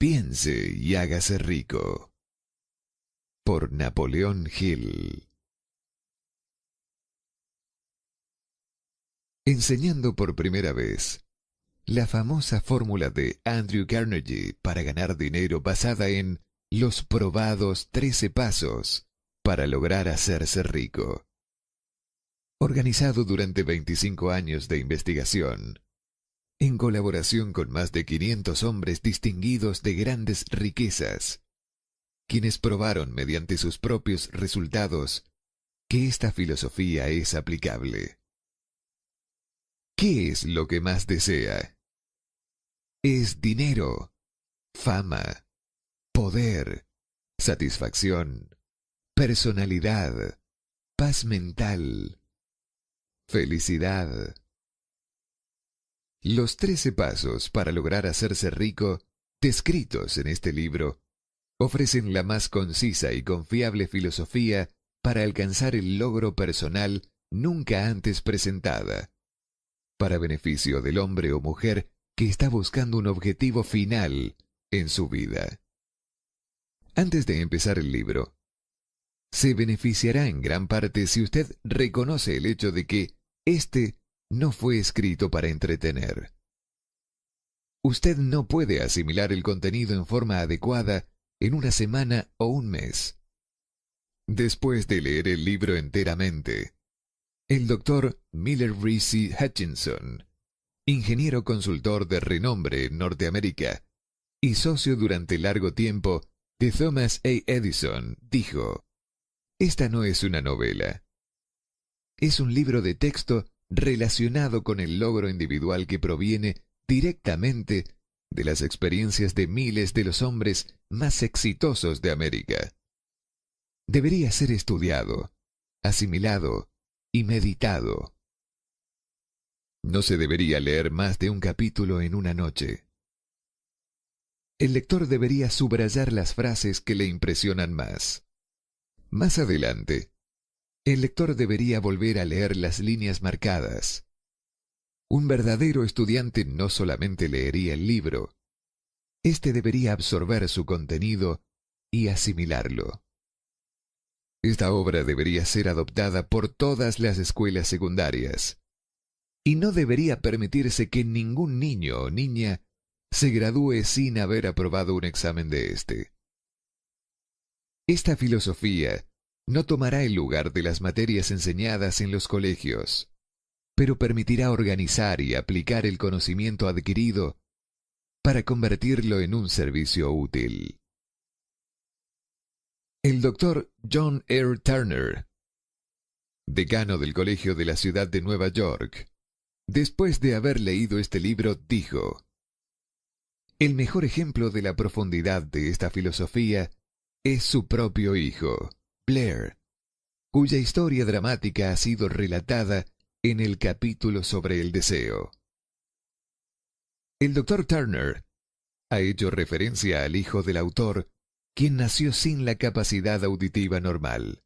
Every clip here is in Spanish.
Piense y hágase rico. Por Napoleón Hill. Enseñando por primera vez la famosa fórmula de Andrew Carnegie para ganar dinero basada en los probados 13 pasos para lograr hacerse rico. Organizado durante 25 años de investigación, en colaboración con más de 500 hombres distinguidos de grandes riquezas, quienes probaron mediante sus propios resultados que esta filosofía es aplicable. ¿Qué es lo que más desea? Es dinero, fama, poder, satisfacción, personalidad, paz mental, felicidad. Los 13 pasos para lograr hacerse rico, descritos en este libro, ofrecen la más concisa y confiable filosofía para alcanzar el logro personal nunca antes presentada, para beneficio del hombre o mujer que está buscando un objetivo final en su vida. Antes de empezar el libro, se beneficiará en gran parte si usted reconoce el hecho de que este no fue escrito para entretener. Usted no puede asimilar el contenido en forma adecuada en una semana o un mes. Después de leer el libro enteramente, el Dr. Miller Reese Hutchinson, ingeniero consultor de renombre en Norteamérica y socio durante largo tiempo de Thomas A. Edison, dijo: "Esta no es una novela. Es un libro de texto relacionado con el logro individual que proviene directamente de las experiencias de miles de los hombres más exitosos de América. Debería ser estudiado, asimilado y meditado. No se debería leer más de un capítulo en una noche. El lector debería subrayar las frases que le impresionan más. Más adelante, el lector debería volver a leer las líneas marcadas. Un verdadero estudiante no solamente leería el libro, este debería absorber su contenido y asimilarlo. Esta obra debería ser adoptada por todas las escuelas secundarias, y no debería permitirse que ningún niño o niña se gradúe sin haber aprobado un examen de este. Esta filosofía no tomará el lugar de las materias enseñadas en los colegios, pero permitirá organizar y aplicar el conocimiento adquirido para convertirlo en un servicio útil. El Dr. John R. Turner, decano del Colegio de la Ciudad de Nueva York, después de haber leído este libro, dijo: "El mejor ejemplo de la profundidad de esta filosofía es su propio hijo, Blair, cuya historia dramática ha sido relatada en el capítulo sobre el deseo". El Dr. Turner ha hecho referencia al hijo del autor, quien nació sin la capacidad auditiva normal,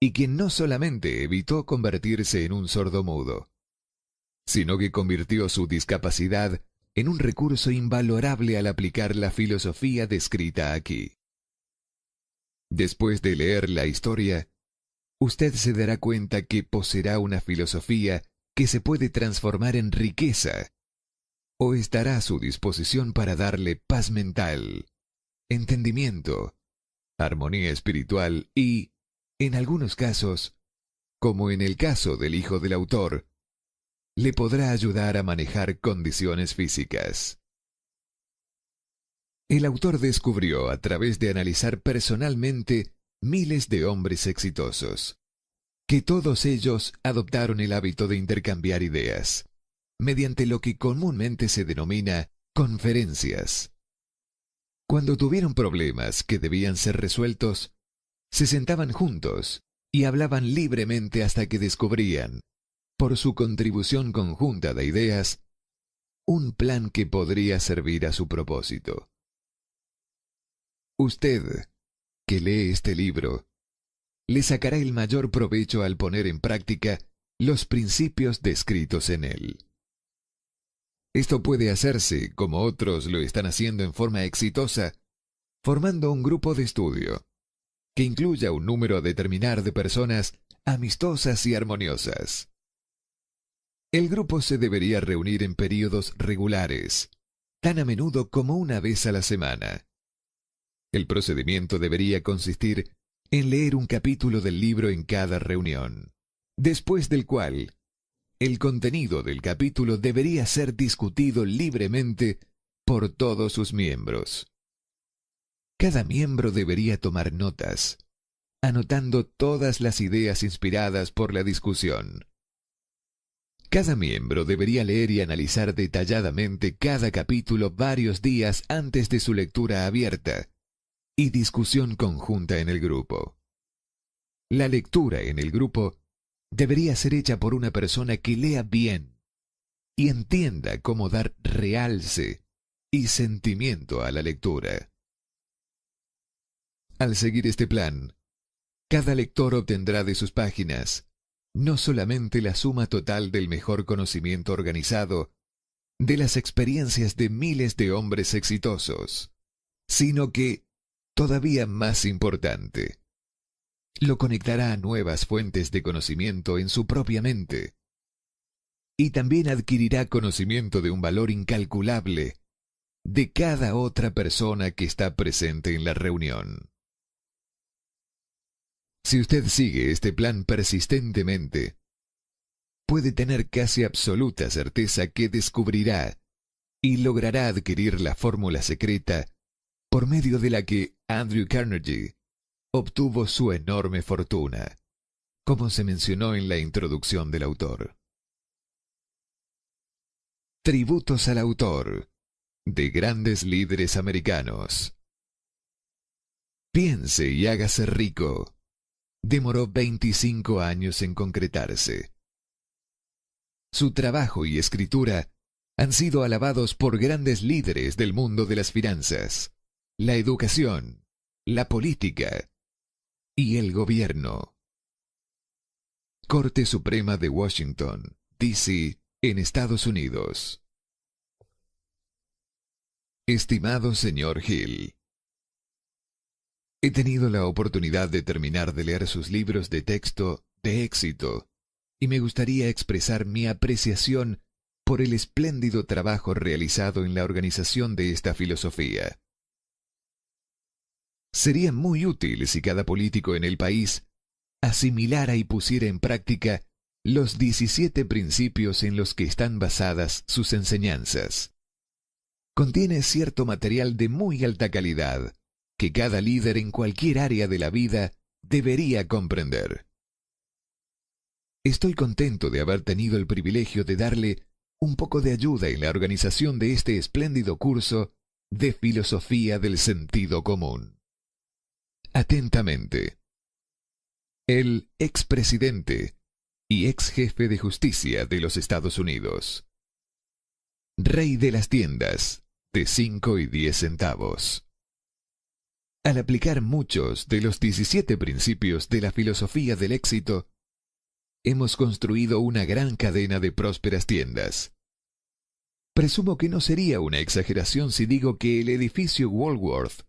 y quien no solamente evitó convertirse en un sordomudo, sino que convirtió su discapacidad en un recurso invalorable al aplicar la filosofía descrita aquí. Después de leer la historia, usted se dará cuenta que poseerá una filosofía que se puede transformar en riqueza, o estará a su disposición para darle paz mental, entendimiento, armonía espiritual y, en algunos casos, como en el caso del hijo del autor, le podrá ayudar a manejar condiciones físicas. El autor descubrió, a través de analizar personalmente miles de hombres exitosos, que todos ellos adoptaron el hábito de intercambiar ideas, mediante lo que comúnmente se denomina conferencias. Cuando tuvieron problemas que debían ser resueltos, se sentaban juntos y hablaban libremente hasta que descubrían, por su contribución conjunta de ideas, un plan que podría servir a su propósito. Usted, que lee este libro, le sacará el mayor provecho al poner en práctica los principios descritos en él. Esto puede hacerse, como otros lo están haciendo en forma exitosa, formando un grupo de estudio, que incluya un número a determinar de personas amistosas y armoniosas. El grupo se debería reunir en períodos regulares, tan a menudo como una vez a la semana. El procedimiento debería consistir en leer un capítulo del libro en cada reunión, después del cual el contenido del capítulo debería ser discutido libremente por todos sus miembros. Cada miembro debería tomar notas, anotando todas las ideas inspiradas por la discusión. Cada miembro debería leer y analizar detalladamente cada capítulo varios días antes de su lectura abierta y discusión conjunta en el grupo. La lectura en el grupo debería ser hecha por una persona que lea bien y entienda cómo dar realce y sentimiento a la lectura. Al seguir este plan, cada lector obtendrá de sus páginas no solamente la suma total del mejor conocimiento organizado de las experiencias de miles de hombres exitosos, sino que, todavía más importante, lo conectará a nuevas fuentes de conocimiento en su propia mente, y también adquirirá conocimiento de un valor incalculable de cada otra persona que está presente en la reunión. Si usted sigue este plan persistentemente, puede tener casi absoluta certeza que descubrirá y logrará adquirir la fórmula secreta por medio de la que Andrew Carnegie obtuvo su enorme fortuna, como se mencionó en la introducción del autor. Tributos al autor, de grandes líderes americanos. Piense y hágase rico. Demoró 25 años en concretarse. Su trabajo y escritura han sido alabados por grandes líderes del mundo de las finanzas, la educación, la política y el gobierno. Corte Suprema de Washington, D.C., en Estados Unidos. Estimado señor Hill, he tenido la oportunidad de terminar de leer sus libros de texto de éxito y me gustaría expresar mi apreciación por el espléndido trabajo realizado en la organización de esta filosofía. Sería muy útil si cada político en el país asimilara y pusiera en práctica los 17 principios en los que están basadas sus enseñanzas. Contiene cierto material de muy alta calidad que cada líder en cualquier área de la vida debería comprender. Estoy contento de haber tenido el privilegio de darle un poco de ayuda en la organización de este espléndido curso de filosofía del sentido común. Atentamente, el expresidente y ex jefe de justicia de los Estados Unidos. Rey de las tiendas de 5 y 10 centavos. Al aplicar muchos de los 17 principios de la filosofía del éxito, hemos construido una gran cadena de prósperas tiendas. Presumo que no sería una exageración si digo que el edificio Woolworth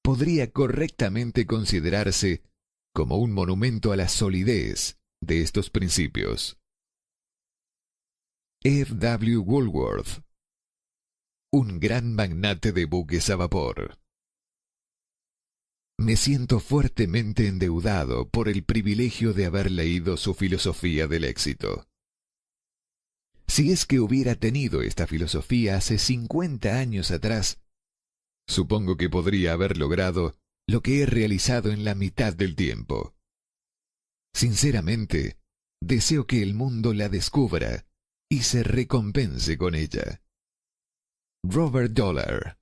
podría correctamente considerarse como un monumento a la solidez de estos principios. F. W. Woolworth, un gran magnate de buques a vapor. Me siento fuertemente endeudado por el privilegio de haber leído su filosofía del éxito. Si es que hubiera tenido esta filosofía hace 50 años atrás, supongo que podría haber logrado lo que he realizado en la mitad del tiempo. Sinceramente, deseo que el mundo la descubra y se recompense con ella. Robert Dollar,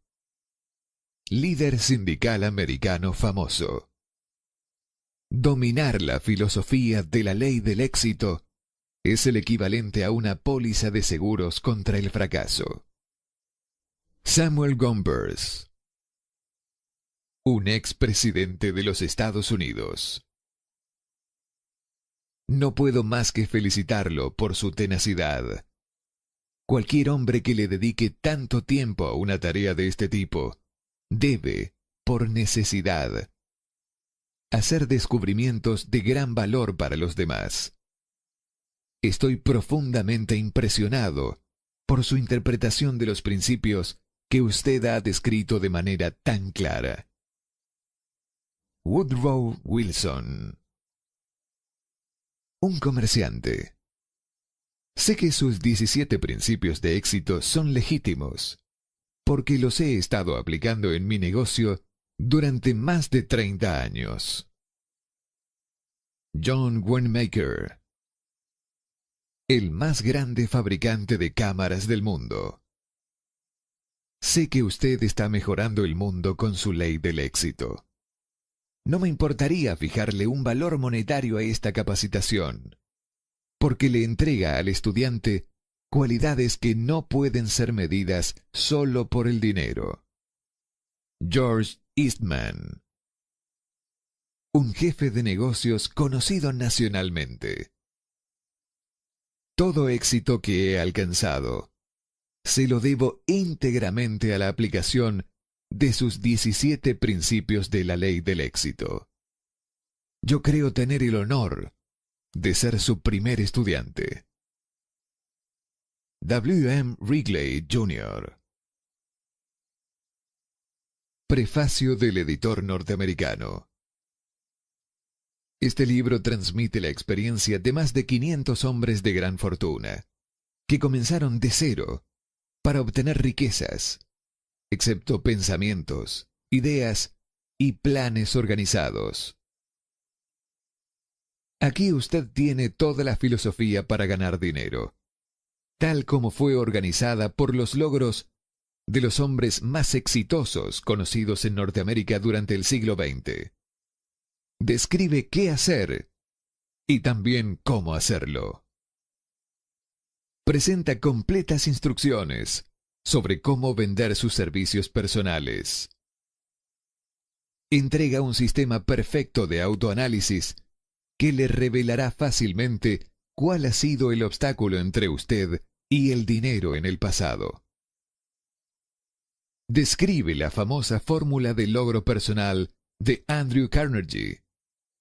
líder sindical americano famoso. Dominar la filosofía de la ley del éxito es el equivalente a una póliza de seguros contra el fracaso. Samuel Gompers, un expresidente de los Estados Unidos. No puedo más que felicitarlo por su tenacidad. Cualquier hombre que le dedique tanto tiempo a una tarea de este tipo debe, por necesidad, hacer descubrimientos de gran valor para los demás. Estoy profundamente impresionado por su interpretación de los principios que usted ha descrito de manera tan clara. Woodrow Wilson. Un comerciante. Sé que sus 17 principios de éxito son legítimos, porque los he estado aplicando en mi negocio durante más de 30 años. John Wanamaker. El más grande fabricante de cámaras del mundo. Sé que usted está mejorando el mundo con su ley del éxito. No me importaría fijarle un valor monetario a esta capacitación, porque le entrega al estudiante cualidades que no pueden ser medidas solo por el dinero. George Eastman. Un jefe de negocios conocido nacionalmente. Todo éxito que he alcanzado se lo debo íntegramente a la aplicación de sus 17 principios de la ley del éxito. Yo creo tener el honor de ser su primer estudiante. W. M. Wrigley, Jr. Prefacio del editor norteamericano. Este libro transmite la experiencia de más de 500 hombres de gran fortuna, que comenzaron de cero para obtener riquezas, excepto pensamientos, ideas y planes organizados. Aquí usted tiene toda la filosofía para ganar dinero, tal como fue organizada por los logros de los hombres más exitosos conocidos en Norteamérica durante el siglo XX. Describe qué hacer y también cómo hacerlo. Presenta completas instrucciones sobre cómo vender sus servicios personales. Entrega un sistema perfecto de autoanálisis que le revelará fácilmente cuál ha sido el obstáculo entre usted y el dinero en el pasado. Describe la famosa fórmula del logro personal de Andrew Carnegie,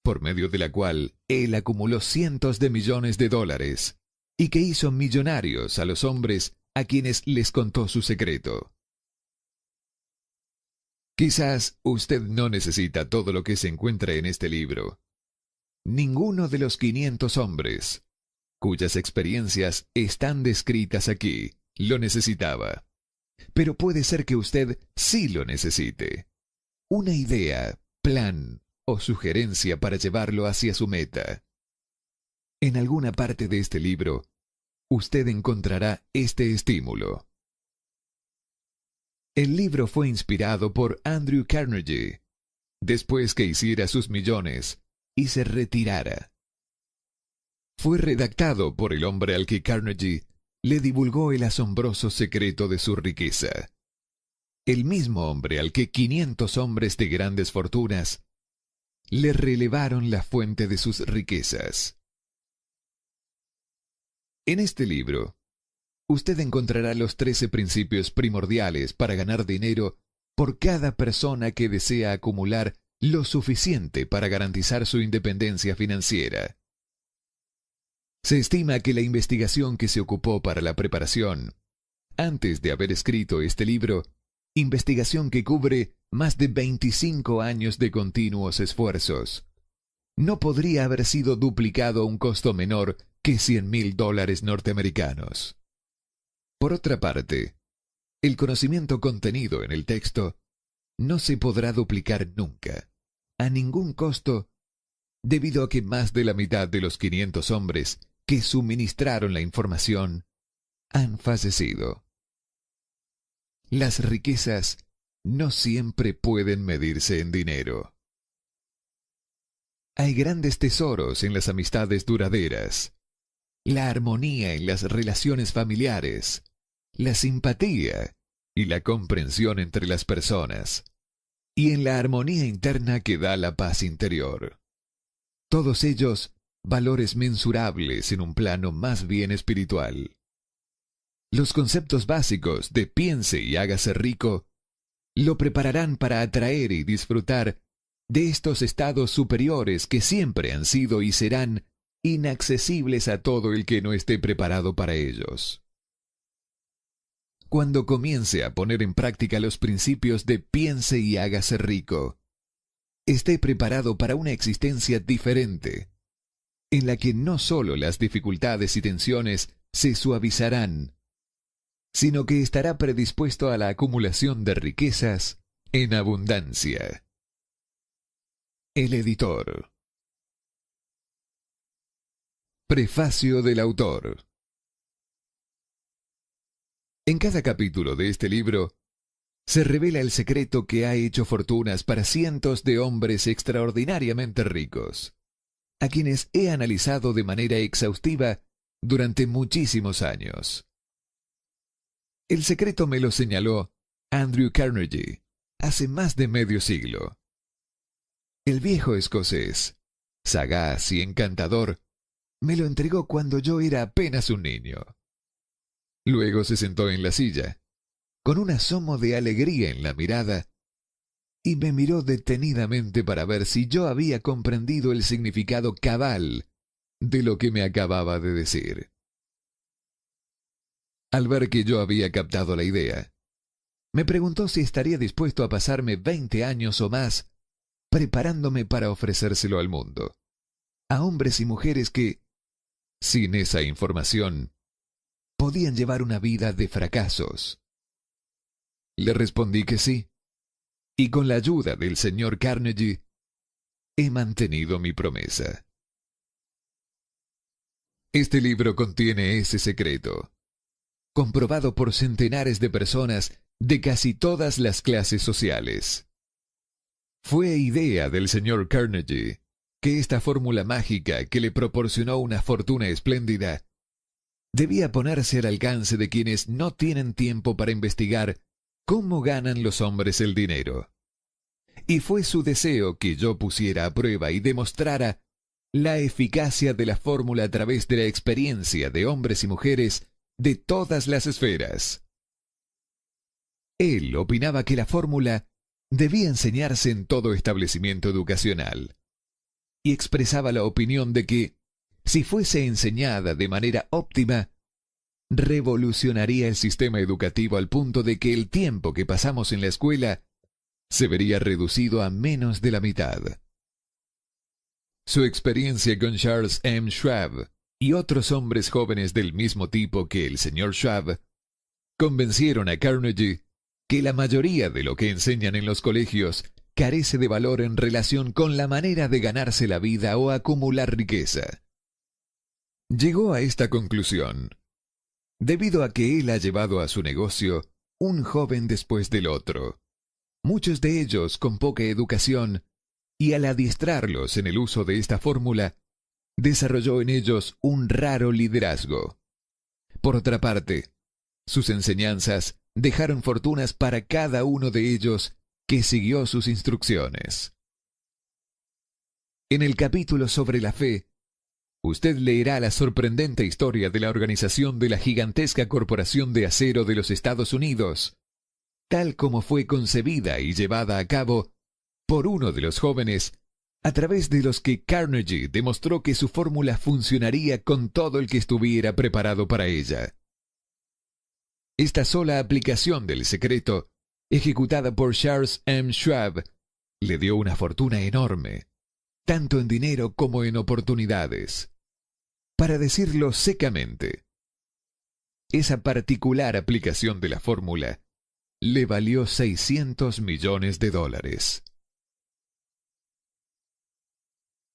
por medio de la cual él acumuló cientos de millones de dólares y que hizo millonarios a los hombres a quienes les contó su secreto. Quizás usted no necesita todo lo que se encuentra en este libro. Ninguno de los 500 hombres, cuyas experiencias están descritas aquí, lo necesitaba. Pero puede ser que usted sí lo necesite. Una idea, plan o sugerencia para llevarlo hacia su meta. En alguna parte de este libro, usted encontrará este estímulo. El libro fue inspirado por Andrew Carnegie, después que hiciera sus millones y se retirara. Fue redactado por el hombre al que Carnegie le divulgó el asombroso secreto de su riqueza. El mismo hombre al que 500 hombres de grandes fortunas le revelaron la fuente de sus riquezas. En este libro, usted encontrará los 13 principios primordiales para ganar dinero por cada persona que desea acumular lo suficiente para garantizar su independencia financiera. Se estima que la investigación que se ocupó para la preparación, antes de haber escrito este libro, investigación que cubre más de 25 años de continuos esfuerzos, no podría haber sido duplicado a un costo menor que $100,000 norteamericanos. Por otra parte, el conocimiento contenido en el texto no se podrá duplicar nunca, a ningún costo, debido a que más de la mitad de los 500 hombres que suministraron la información han fallecido. Las riquezas no siempre pueden medirse en dinero. Hay grandes tesoros en las amistades duraderas, la armonía en las relaciones familiares, la simpatía y la comprensión entre las personas, y en la armonía interna que da la paz interior. Todos ellos valores mensurables en un plano más bien espiritual. Los conceptos básicos de piense y hágase rico lo prepararán para atraer y disfrutar de estos estados superiores que siempre han sido y serán inaccesibles a todo el que no esté preparado para ellos. Cuando comience a poner en práctica los principios de piense y hágase rico, esté preparado para una existencia diferente, en la que no solo las dificultades y tensiones se suavizarán, sino que estará predispuesto a la acumulación de riquezas en abundancia. El editor. Prefacio del autor. En cada capítulo de este libro se revela el secreto que ha hecho fortunas para cientos de hombres extraordinariamente ricos, a quienes he analizado de manera exhaustiva durante muchísimos años. El secreto me lo señaló Andrew Carnegie hace más de medio siglo. El viejo escocés, sagaz y encantador, me lo entregó cuando yo era apenas un niño. Luego se sentó en la silla, con un asomo de alegría en la mirada, y me miró detenidamente para ver si yo había comprendido el significado cabal de lo que me acababa de decir. Al ver que yo había captado la idea, me preguntó si estaría dispuesto a pasarme 20 años o más preparándome para ofrecérselo al mundo, a hombres y mujeres que, sin esa información, podían llevar una vida de fracasos. Le respondí que sí, y con la ayuda del señor Carnegie, he mantenido mi promesa. Este libro contiene ese secreto, comprobado por centenares de personas de casi todas las clases sociales. Fue idea del señor Carnegie que esta fórmula mágica que le proporcionó una fortuna espléndida debía ponerse al alcance de quienes no tienen tiempo para investigar cómo ganan los hombres el dinero. Y fue su deseo que yo pusiera a prueba y demostrara la eficacia de la fórmula a través de la experiencia de hombres y mujeres de todas las esferas. Él opinaba que la fórmula debía enseñarse en todo establecimiento educacional, y expresaba la opinión de que, si fuese enseñada de manera óptima, revolucionaría el sistema educativo al punto de que el tiempo que pasamos en la escuela se vería reducido a menos de la mitad. Su experiencia con Charles M. Schwab y otros hombres jóvenes del mismo tipo que el señor Schwab convencieron a Carnegie que la mayoría de lo que enseñan en los colegios carece de valor en relación con la manera de ganarse la vida o acumular riqueza. Llegó a esta conclusión debido a que él ha llevado a su negocio un joven después del otro, muchos de ellos con poca educación, y al adiestrarlos en el uso de esta fórmula, desarrolló en ellos un raro liderazgo. Por otra parte, sus enseñanzas dejaron fortunas para cada uno de ellos que siguió sus instrucciones. En el capítulo sobre la fe, usted leerá la sorprendente historia de la organización de la gigantesca corporación de acero de los Estados Unidos, tal como fue concebida y llevada a cabo por uno de los jóvenes, a través de los que Carnegie demostró que su fórmula funcionaría con todo el que estuviera preparado para ella. Esta sola aplicación del secreto, ejecutada por Charles M. Schwab, le dio una fortuna enorme, tanto en dinero como en oportunidades. Para decirlo secamente, esa particular aplicación de la fórmula le valió $600 millones.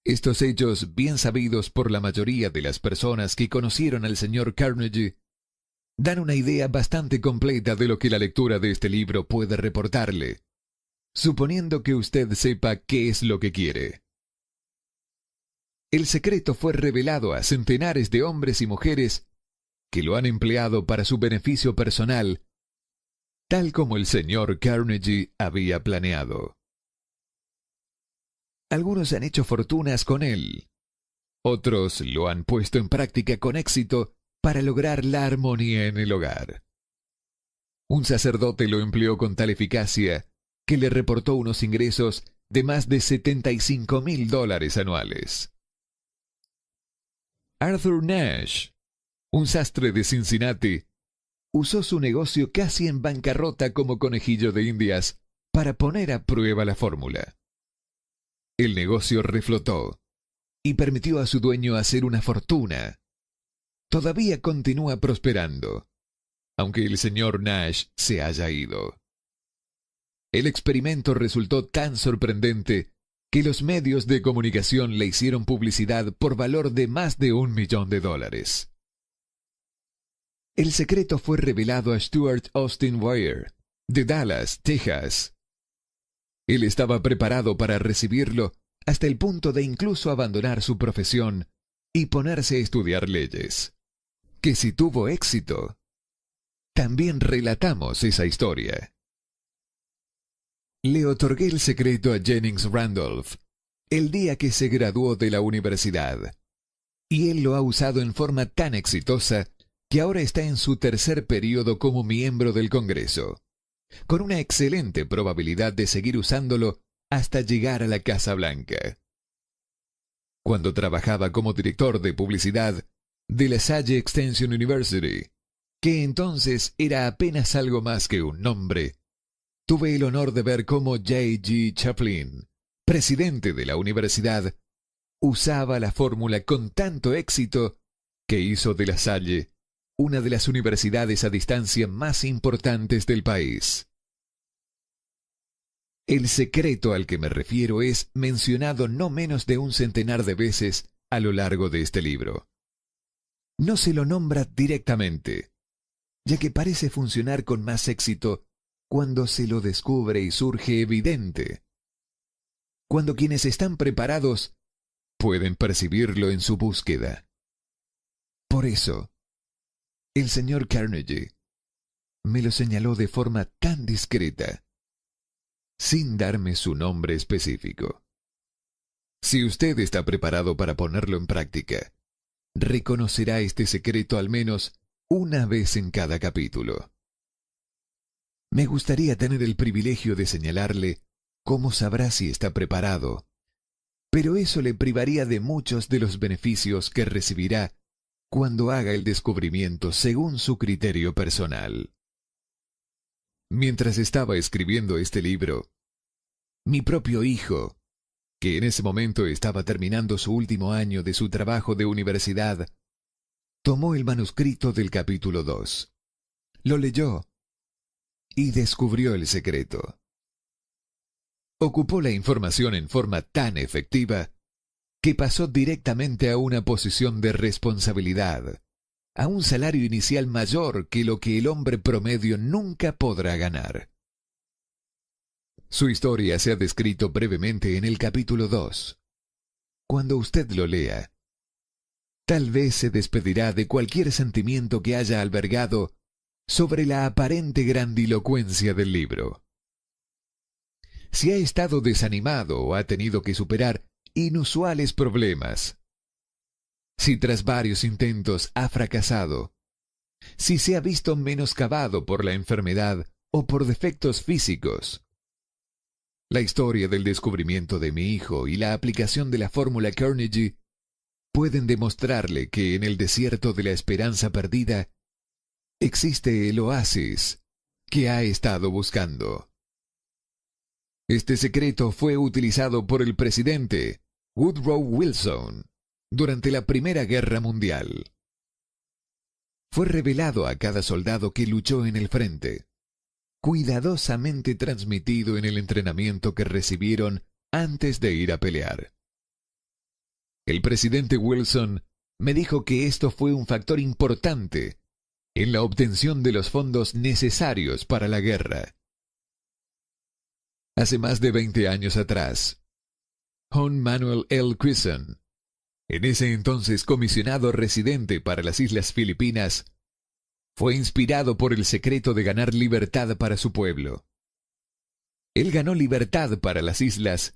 Estos hechos, bien sabidos por la mayoría de las personas que conocieron al señor Carnegie, dan una idea bastante completa de lo que la lectura de este libro puede reportarle, suponiendo que usted sepa qué es lo que quiere. El secreto fue revelado a centenares de hombres y mujeres que lo han empleado para su beneficio personal, tal como el señor Carnegie había planeado. Algunos han hecho fortunas con él, otros lo han puesto en práctica con éxito para lograr la armonía en el hogar. Un sacerdote lo empleó con tal eficacia que le reportó unos ingresos de más de $75,000 anuales. Arthur Nash, un sastre de Cincinnati, usó su negocio casi en bancarrota como conejillo de indias para poner a prueba la fórmula. El negocio reflotó y permitió a su dueño hacer una fortuna. Todavía continúa prosperando, aunque el señor Nash se haya ido. El experimento resultó tan sorprendente que los medios de comunicación le hicieron publicidad por valor de más de $1 millón. El secreto fue revelado a Stuart Austin Weir, de Dallas, Texas. Él estaba preparado para recibirlo hasta el punto de incluso abandonar su profesión y ponerse a estudiar leyes. Que si tuvo éxito, también relatamos esa historia. Le otorgué el secreto a Jennings Randolph el día que se graduó de la universidad, y él lo ha usado en forma tan exitosa que ahora está en su tercer periodo como miembro del Congreso, con una excelente probabilidad de seguir usándolo hasta llegar a la Casa Blanca. Cuando trabajaba como director de publicidad de la Salle Extension University, que entonces era apenas algo más que un nombre, tuve el honor de ver cómo J.G. Chaplin, presidente de la universidad, usaba la fórmula con tanto éxito que hizo de la Salle una de las universidades a distancia más importantes del país. El secreto al que me refiero es mencionado no menos de un centenar de veces a lo largo de este libro. No se lo nombra directamente, ya que parece funcionar con más éxito cuando se lo descubre y surge evidente. Cuando quienes están preparados pueden percibirlo en su búsqueda. Por eso, el señor Carnegie me lo señaló de forma tan discreta, sin darme su nombre específico. Si usted está preparado para ponerlo en práctica, reconocerá este secreto al menos una vez en cada capítulo. Me gustaría tener el privilegio de señalarle cómo sabrá si está preparado, pero eso le privaría de muchos de los beneficios que recibirá cuando haga el descubrimiento según su criterio personal. Mientras estaba escribiendo este libro, mi propio hijo, que en ese momento estaba terminando su último año de su trabajo de universidad, tomó el manuscrito del capítulo 2, lo leyó y descubrió el secreto. Ocupó la información en forma tan efectiva que pasó directamente a una posición de responsabilidad, a un salario inicial mayor que lo que el hombre promedio nunca podrá ganar. Su historia se ha descrito brevemente en el capítulo 2. Cuando usted lo lea, tal vez se despedirá de cualquier sentimiento que haya albergado sobre la aparente grandilocuencia del libro. Si ha estado desanimado o ha tenido que superar inusuales problemas, si tras varios intentos ha fracasado, si se ha visto menoscabado por la enfermedad o por defectos físicos, la historia del descubrimiento de mi hijo y la aplicación de la fórmula Carnegie pueden demostrarle que en el desierto de la esperanza perdida existe el oasis que ha estado buscando. Este secreto fue utilizado por el presidente Woodrow Wilson durante la Primera Guerra Mundial. Fue revelado a cada soldado que luchó en el frente, cuidadosamente transmitido en el entrenamiento que recibieron antes de ir a pelear. El presidente Wilson me dijo que esto fue un factor importante en la obtención de los fondos necesarios para la guerra. Hace más de 20 años atrás, John Manuel L. Cresson, en ese entonces comisionado residente para las Islas Filipinas, fue inspirado por el secreto de ganar libertad para su pueblo. Él ganó libertad para las islas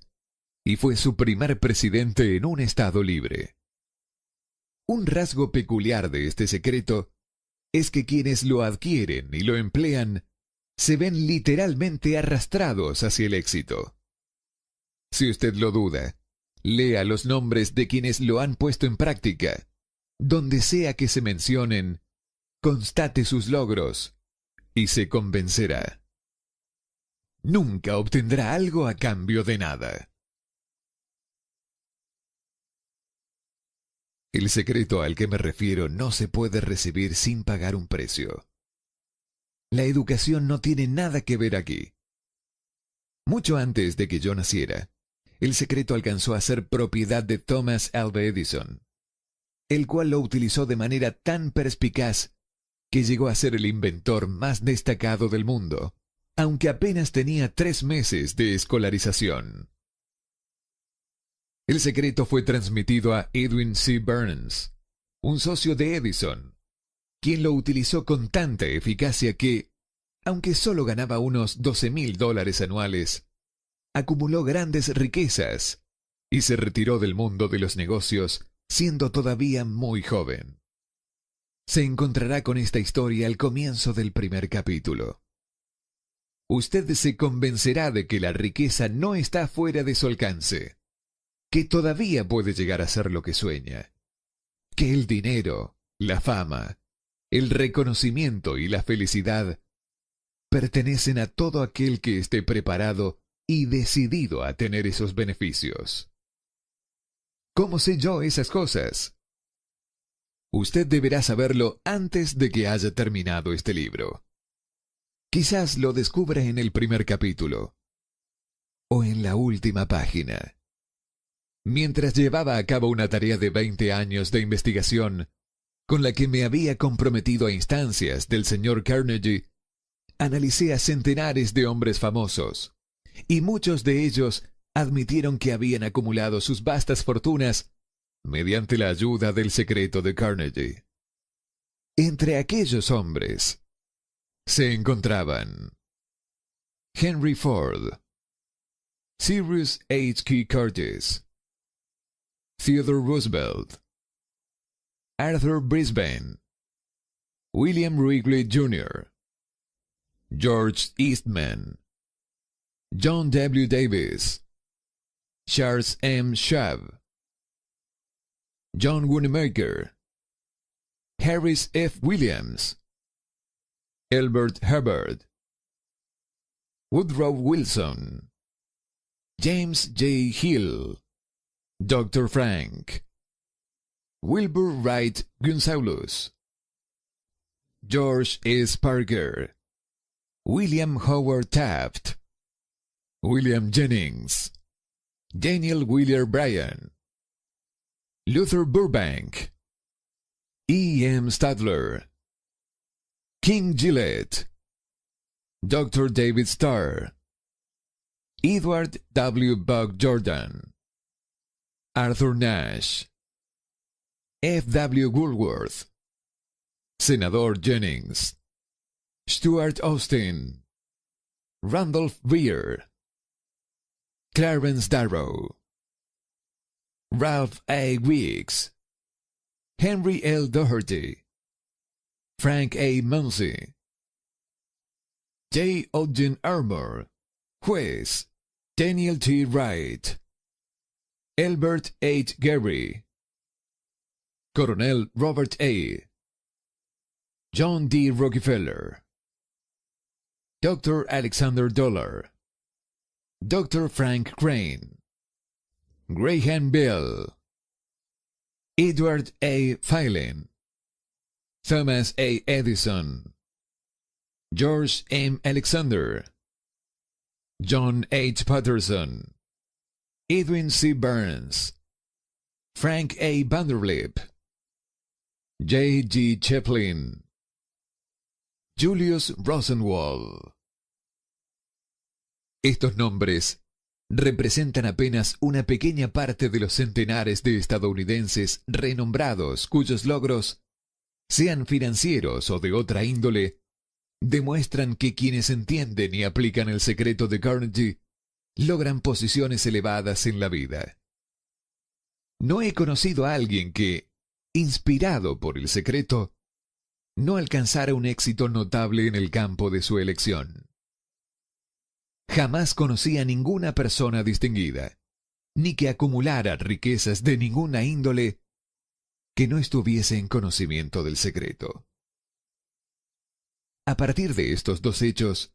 y fue su primer presidente en un estado libre. Un rasgo peculiar de este secreto es que quienes lo adquieren y lo emplean se ven literalmente arrastrados hacia el éxito. Si usted lo duda, lea los nombres de quienes lo han puesto en práctica. Donde sea que se mencionen, constate sus logros y se convencerá. Nunca obtendrá algo a cambio de nada. El secreto al que me refiero no se puede recibir sin pagar un precio. La educación no tiene nada que ver aquí. Mucho antes de que yo naciera, el secreto alcanzó a ser propiedad de Thomas Alva Edison, el cual lo utilizó de manera tan perspicaz que llegó a ser el inventor más destacado del mundo, aunque apenas tenía 3 meses de escolarización. El secreto fue transmitido a Edwin C. Burns, un socio de Edison, quien lo utilizó con tanta eficacia que, aunque solo ganaba unos $12,000 anuales, acumuló grandes riquezas y se retiró del mundo de los negocios siendo todavía muy joven. Se encontrará con esta historia al comienzo del primer capítulo. Usted se convencerá de que la riqueza no está fuera de su alcance, que todavía puede llegar a ser lo que sueña, que el dinero, la fama, el reconocimiento y la felicidad pertenecen a todo aquel que esté preparado y decidido a tener esos beneficios. ¿Cómo sé yo esas cosas? Usted deberá saberlo antes de que haya terminado este libro. Quizás lo descubra en el primer capítulo o en la última página. Mientras llevaba a cabo una tarea de 20 años de investigación, con la que me había comprometido a instancias del señor Carnegie, analicé a centenares de hombres famosos, y muchos de ellos admitieron que habían acumulado sus vastas fortunas mediante la ayuda del secreto de Carnegie. Entre aquellos hombres se encontraban Henry Ford, Cyrus H. Curtis, Theodore Roosevelt, Arthur Brisbane, William Wrigley Jr., George Eastman, John W. Davis, Charles M. Schwab, John Wanamaker, Harris F. Williams, Elbert Hubbard, Woodrow Wilson, James J. Hill, Dr. Frank, Wilbur Wright Gonzalez, George S. Parker, William Howard Taft, William Jennings, Daniel Wheeler Bryan, Luther Burbank, E. M. Stadler, King Gillette, Dr. David Starr, Edward W. Buck Jordan, Arthur Nash, F. W. Woolworth, Senador Jennings, Stuart Austin, Randolph Weir, Clarence Darrow, Ralph A. Weeks, Henry L. Doherty, Frank A. Munsey, J. Ogden Armour, Juez, Daniel T. Wright, Albert H. Gary, Coronel Robert A., John D. Rockefeller, Dr. Alexander Dollar, Dr. Frank Crane, Graham Bell, Edward A. Phelan, Thomas A. Edison, George M. Alexander, John H. Patterson, Edwin C. Burns, Frank A. Vanderlip, J. G. Chaplin, Julius Rosenwald. Estos nombres representan apenas una pequeña parte de los centenares de estadounidenses renombrados cuyos logros, sean financieros o de otra índole, demuestran que quienes entienden y aplican el secreto de Carnegie logran posiciones elevadas en la vida. No he conocido a alguien que, inspirado por el secreto, no alcanzara un éxito notable en el campo de su elección. Jamás conocí a ninguna persona distinguida, ni que acumulara riquezas de ninguna índole, que no estuviese en conocimiento del secreto. A partir de estos dos hechos,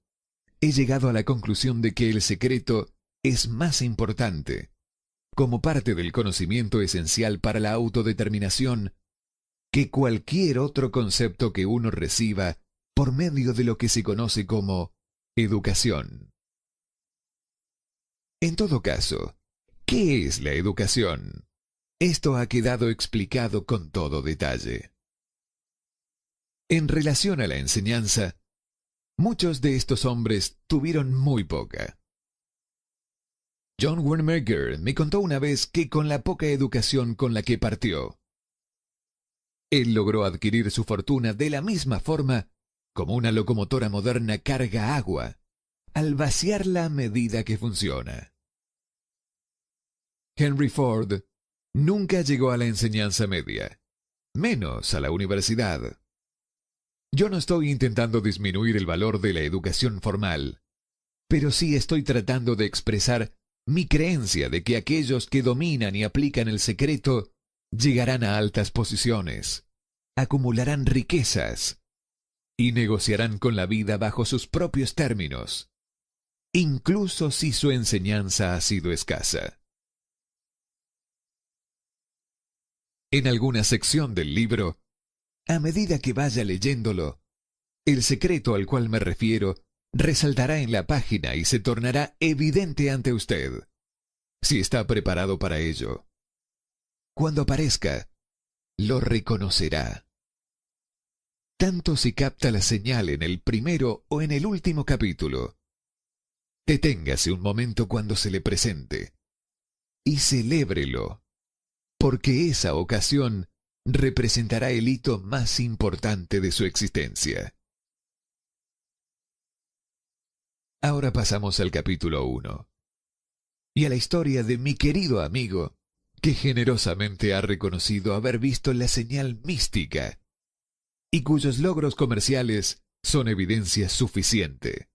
he llegado a la conclusión de que el secreto es más importante, como parte del conocimiento esencial para la autodeterminación, que cualquier otro concepto que uno reciba por medio de lo que se conoce como educación. En todo caso, ¿qué es la educación? Esto ha quedado explicado con todo detalle. En relación a la enseñanza, muchos de estos hombres tuvieron muy poca. John Wanamaker me contó una vez que con la poca educación con la que partió, él logró adquirir su fortuna de la misma forma como una locomotora moderna carga agua, al vaciarla a medida que funciona. Henry Ford nunca llegó a la enseñanza media, menos a la universidad. Yo no estoy intentando disminuir el valor de la educación formal, pero sí estoy tratando de expresar mi creencia de que aquellos que dominan y aplican el secreto llegarán a altas posiciones, acumularán riquezas y negociarán con la vida bajo sus propios términos, incluso si su enseñanza ha sido escasa. En alguna sección del libro, a medida que vaya leyéndolo, el secreto al cual me refiero resaltará en la página y se tornará evidente ante usted, si está preparado para ello. Cuando aparezca, lo reconocerá. Tanto si capta la señal en el primero o en el último capítulo. Deténgase un momento cuando se le presente y celébrelo, porque esa ocasión representará el hito más importante de su existencia. Ahora pasamos al capítulo 1 y a la historia de mi querido amigo, que generosamente ha reconocido haber visto la señal mística y cuyos logros comerciales son evidencia suficiente.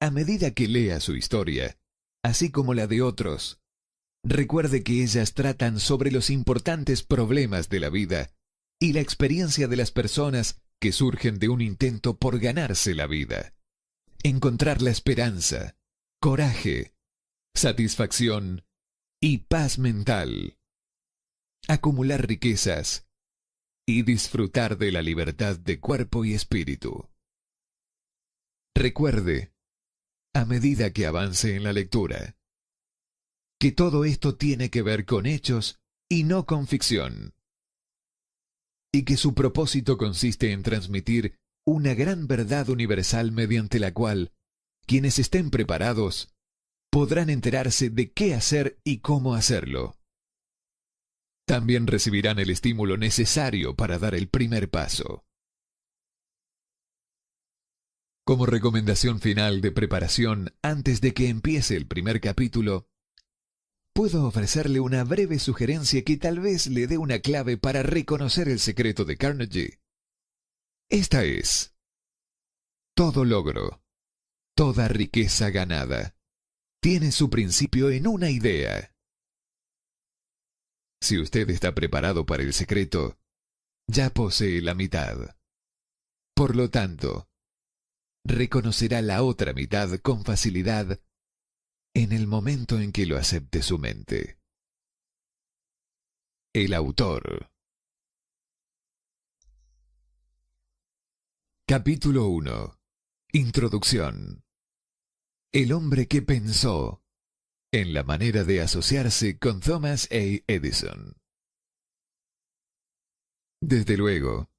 A medida que lea su historia, así como la de otros, recuerde que ellas tratan sobre los importantes problemas de la vida y la experiencia de las personas que surgen de un intento por ganarse la vida, encontrar la esperanza, coraje, satisfacción y paz mental, acumular riquezas y disfrutar de la libertad de cuerpo y espíritu. Recuerde, a medida que avance en la lectura, que todo esto tiene que ver con hechos y no con ficción, y que su propósito consiste en transmitir una gran verdad universal mediante la cual quienes estén preparados podrán enterarse de qué hacer y cómo hacerlo. También recibirán el estímulo necesario para dar el primer paso. Como recomendación final de preparación antes de que empiece el primer capítulo, puedo ofrecerle una breve sugerencia que tal vez le dé una clave para reconocer el secreto de Carnegie. Esta es: todo logro, toda riqueza ganada, tiene su principio en una idea. Si usted está preparado para el secreto, ya posee la mitad. Por lo tanto, reconocerá la otra mitad con facilidad en el momento en que lo acepte su mente. El autor. Capítulo 1. Introducción. El hombre que pensó en la manera de asociarse con Thomas A. Edison. Desde luego,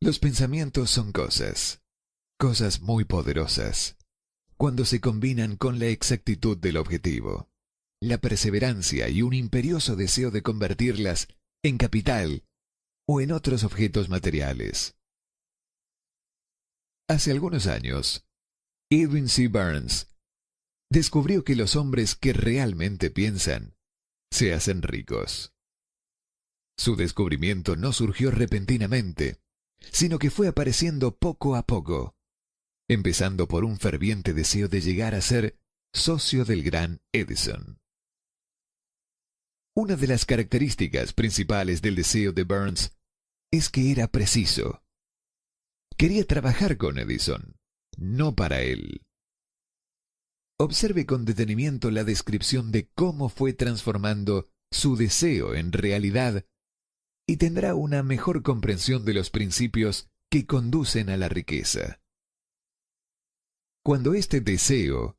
los pensamientos son cosas muy poderosas, cuando se combinan con la exactitud del objetivo, la perseverancia y un imperioso deseo de convertirlas en capital o en otros objetos materiales. Hace algunos años, Edwin C. Burns descubrió que los hombres que realmente piensan se hacen ricos. Su descubrimiento no surgió repentinamente, sino que fue apareciendo poco a poco, empezando por un ferviente deseo de llegar a ser socio del gran Edison. Una de las características principales del deseo de Burns es que era preciso. Quería trabajar con Edison, no para él. Observe con detenimiento la descripción de cómo fue transformando su deseo en realidad y tendrá una mejor comprensión de los principios que conducen a la riqueza. Cuando este deseo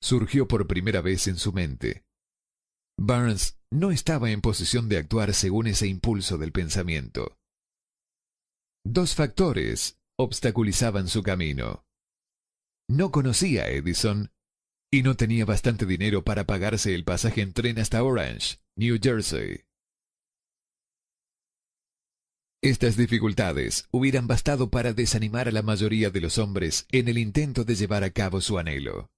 surgió por primera vez en su mente, Burns no estaba en posición de actuar según ese impulso del pensamiento. Dos factores obstaculizaban su camino. No conocía a Edison y no tenía bastante dinero para pagarse el pasaje en tren hasta Orange, New Jersey. Estas dificultades hubieran bastado para desanimar a la mayoría de los hombres en el intento de llevar a cabo su anhelo.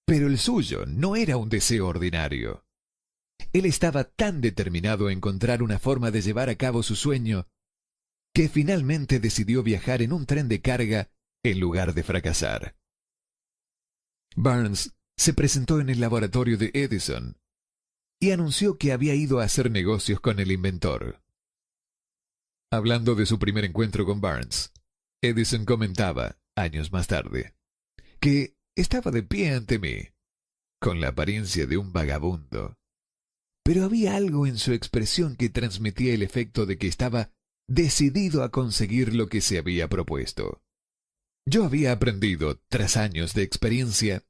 Pero el suyo no era un deseo ordinario. Él estaba tan determinado a encontrar una forma de llevar a cabo su sueño que finalmente decidió viajar en un tren de carga en lugar de fracasar. Burns se presentó en el laboratorio de Edison y anunció que había ido a hacer negocios con el inventor. Hablando de su primer encuentro con Burns, Edison comentaba, años más tarde, que estaba de pie ante mí, con la apariencia de un vagabundo. Pero había algo en su expresión que transmitía el efecto de que estaba decidido a conseguir lo que se había propuesto. Yo había aprendido, tras años de experiencia,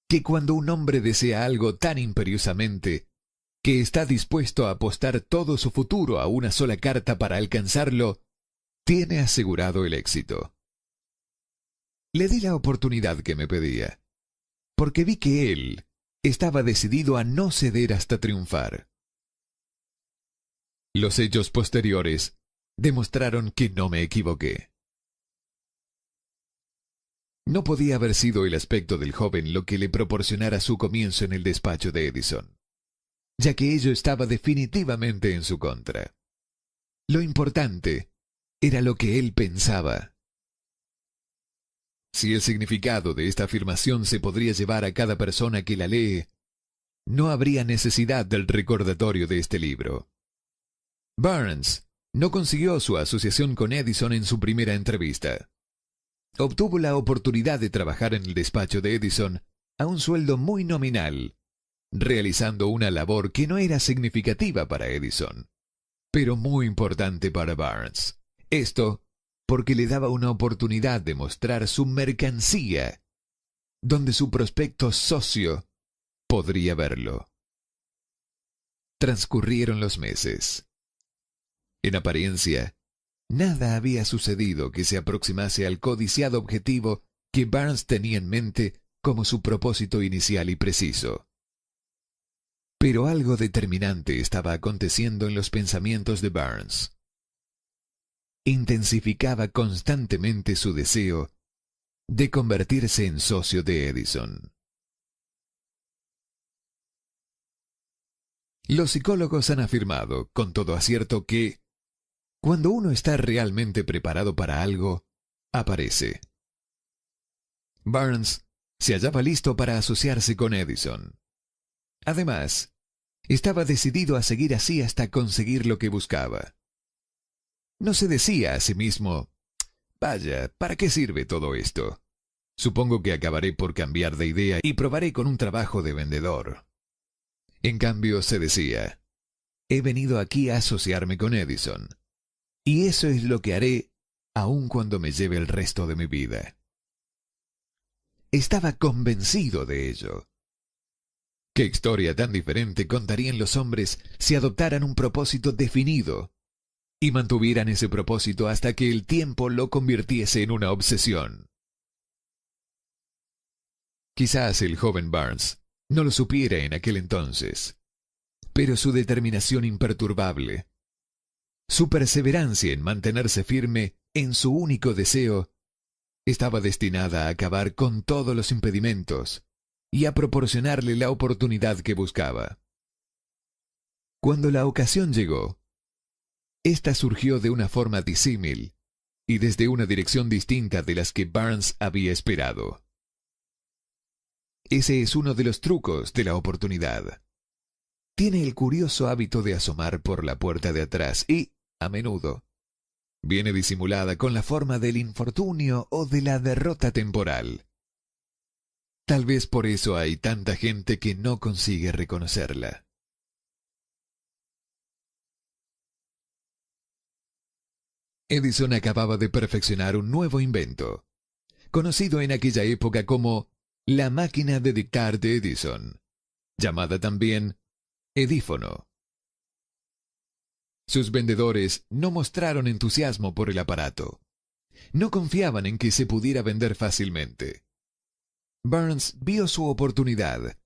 que cuando un hombre desea algo tan imperiosamente, que está dispuesto a apostar todo su futuro a una sola carta para alcanzarlo, tiene asegurado el éxito. Le di la oportunidad que me pedía, porque vi que él estaba decidido a no ceder hasta triunfar. Los hechos posteriores demostraron que no me equivoqué. No podía haber sido el aspecto del joven lo que le proporcionara su comienzo en el despacho de Edison, ya que ello estaba definitivamente en su contra. Lo importante era lo que él pensaba. Si el significado de esta afirmación se podría llevar a cada persona que la lee, no habría necesidad del recordatorio de este libro. Burns no consiguió su asociación con Edison en su primera entrevista. Obtuvo la oportunidad de trabajar en el despacho de Edison a un sueldo muy nominal, realizando una labor que no era significativa para Edison, pero muy importante para Burns. Esto porque le daba una oportunidad de mostrar su mercancía, donde su prospecto socio podría verlo. Transcurrieron los meses. En apariencia, nada había sucedido que se aproximase al codiciado objetivo que Burns tenía en mente como su propósito inicial y preciso. Pero algo determinante estaba aconteciendo en los pensamientos de Burns. Intensificaba constantemente su deseo de convertirse en socio de Edison. Los psicólogos han afirmado, con todo acierto, que cuando uno está realmente preparado para algo, aparece. Burns se hallaba listo para asociarse con Edison. Además, estaba decidido a seguir así hasta conseguir lo que buscaba. No se decía a sí mismo, vaya, ¿para qué sirve todo esto? Supongo que acabaré por cambiar de idea y probaré con un trabajo de vendedor. En cambio, se decía, he venido aquí a asociarme con Edison, y eso es lo que haré aun cuando me lleve el resto de mi vida. Estaba convencido de ello. ¿Qué historia tan diferente contarían los hombres si adoptaran un propósito definido y mantuvieran ese propósito hasta que el tiempo lo convirtiese en una obsesión? Quizás el joven Burns no lo supiera en aquel entonces, pero su determinación imperturbable, su perseverancia en mantenerse firme en su único deseo, estaba destinada a acabar con todos los impedimentos y a proporcionarle la oportunidad que buscaba. Cuando la ocasión llegó, Esta surgió de una forma disímil y desde una dirección distinta de las que Barnes había esperado. Ese es uno de los trucos de la oportunidad. Tiene el curioso hábito de asomar por la puerta de atrás y, a menudo, viene disimulada con la forma del infortunio o de la derrota temporal. Tal vez por eso hay tanta gente que no consigue reconocerla. Edison acababa de perfeccionar un nuevo invento, conocido en aquella época como la máquina de dictar de Edison, llamada también edífono. Sus vendedores no mostraron entusiasmo por el aparato. No confiaban en que se pudiera vender fácilmente. Barnes vio su oportunidad,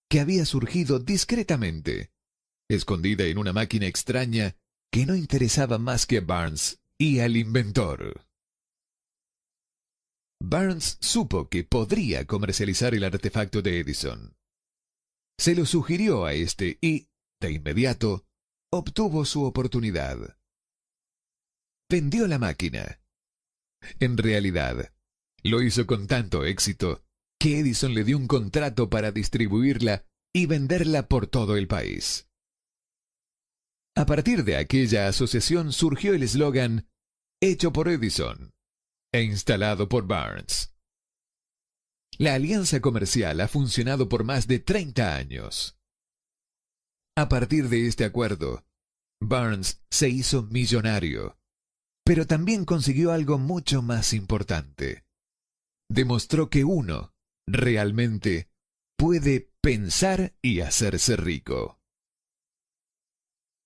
que había surgido discretamente, escondida en una máquina extraña que no interesaba más que a Barnes y al inventor. Barnes supo que podría comercializar el artefacto de Edison. Se lo sugirió a este y, de inmediato, obtuvo su oportunidad. Vendió la máquina. En realidad, lo hizo con tanto éxito que Edison le dio un contrato para distribuirla y venderla por todo el país. A partir de aquella asociación surgió el eslogan «Hecho por Edison» e instalado por Barnes. La alianza comercial ha funcionado por más de 30 años. A partir de este acuerdo, Barnes se hizo millonario, pero también consiguió algo mucho más importante. Demostró que uno, realmente, puede pensar y hacerse rico.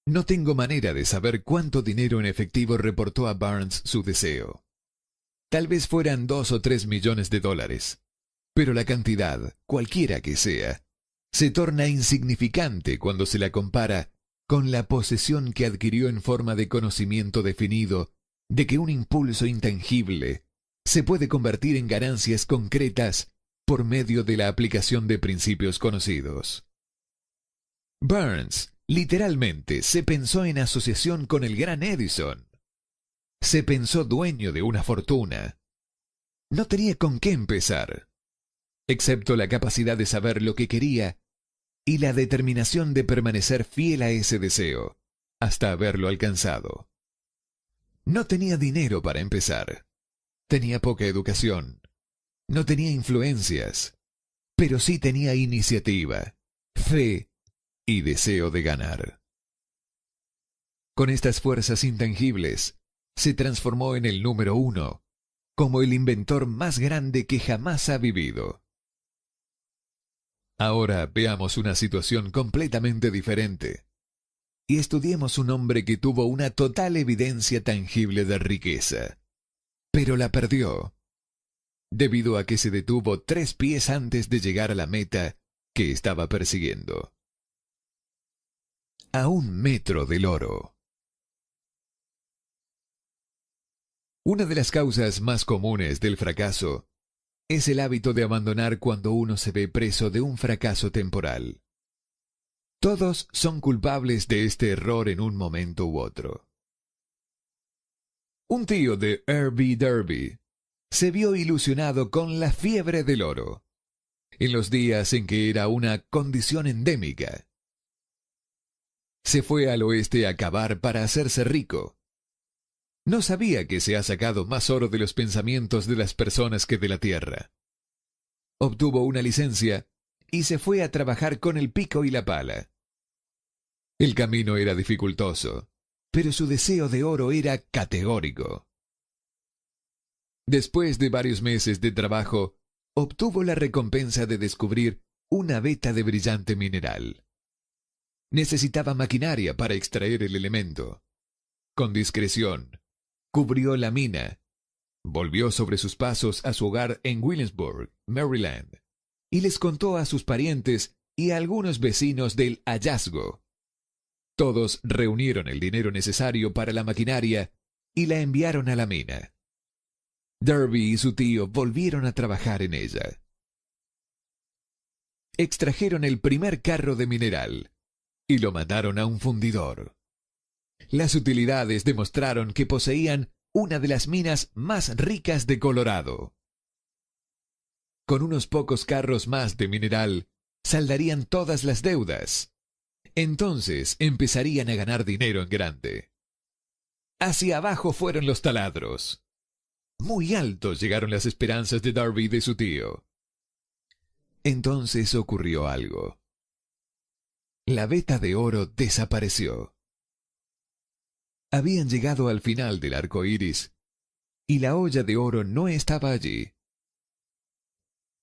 No tengo manera de saber cuánto dinero en efectivo reportó a Barnes su deseo. Tal vez fueran 2 o 3 millones de dólares, pero la cantidad, cualquiera que sea, se torna insignificante cuando se la compara con la posesión que adquirió en forma de conocimiento definido de que un impulso intangible se puede convertir en ganancias concretas por medio de la aplicación de principios conocidos. Barnes literalmente se pensó en asociación con el gran Edison. Se pensó dueño de una fortuna. No tenía con qué empezar, excepto la capacidad de saber lo que quería y la determinación de permanecer fiel a ese deseo, hasta haberlo alcanzado. No tenía dinero para empezar. Tenía poca educación. No tenía influencias, pero sí tenía iniciativa, fe y deseo de ganar. Con estas fuerzas intangibles, se transformó en el número 1, como el inventor más grande que jamás ha vivido. Ahora veamos una situación completamente diferente y estudiemos un hombre que tuvo una total evidencia tangible de riqueza, pero la perdió, debido a que se detuvo 3 pies antes de llegar a la meta que estaba persiguiendo. A 1 metro del oro. Una de las causas más comunes del fracaso es el hábito de abandonar cuando uno se ve preso de un fracaso temporal. Todos son culpables de este error en un momento u otro. Un tío de R.B. Derby se vio ilusionado con la fiebre del oro, en los días en que era una condición endémica. Se fue al oeste a cavar para hacerse rico. No sabía que se ha sacado más oro de los pensamientos de las personas que de la tierra. Obtuvo una licencia y se fue a trabajar con el pico y la pala. El camino era dificultoso, pero su deseo de oro era categórico. Después de varios meses de trabajo, obtuvo la recompensa de descubrir una veta de brillante mineral. Necesitaba maquinaria para extraer el elemento. Con discreción, cubrió la mina, volvió sobre sus pasos a su hogar en Williamsburg, Maryland, y les contó a sus parientes y a algunos vecinos del hallazgo. Todos reunieron el dinero necesario para la maquinaria y la enviaron a la mina. Derby y su tío volvieron a trabajar en ella. Extrajeron el primer carro de mineral y lo mandaron a un fundidor. Las utilidades demostraron que poseían una de las minas más ricas de Colorado. Con unos pocos carros más de mineral, saldarían todas las deudas. Entonces empezarían a ganar dinero en grande. Hacia abajo fueron los taladros. Muy altos llegaron las esperanzas de Darby y de su tío. Entonces ocurrió algo. La veta de oro desapareció. Habían llegado al final del arco iris y la olla de oro no estaba allí.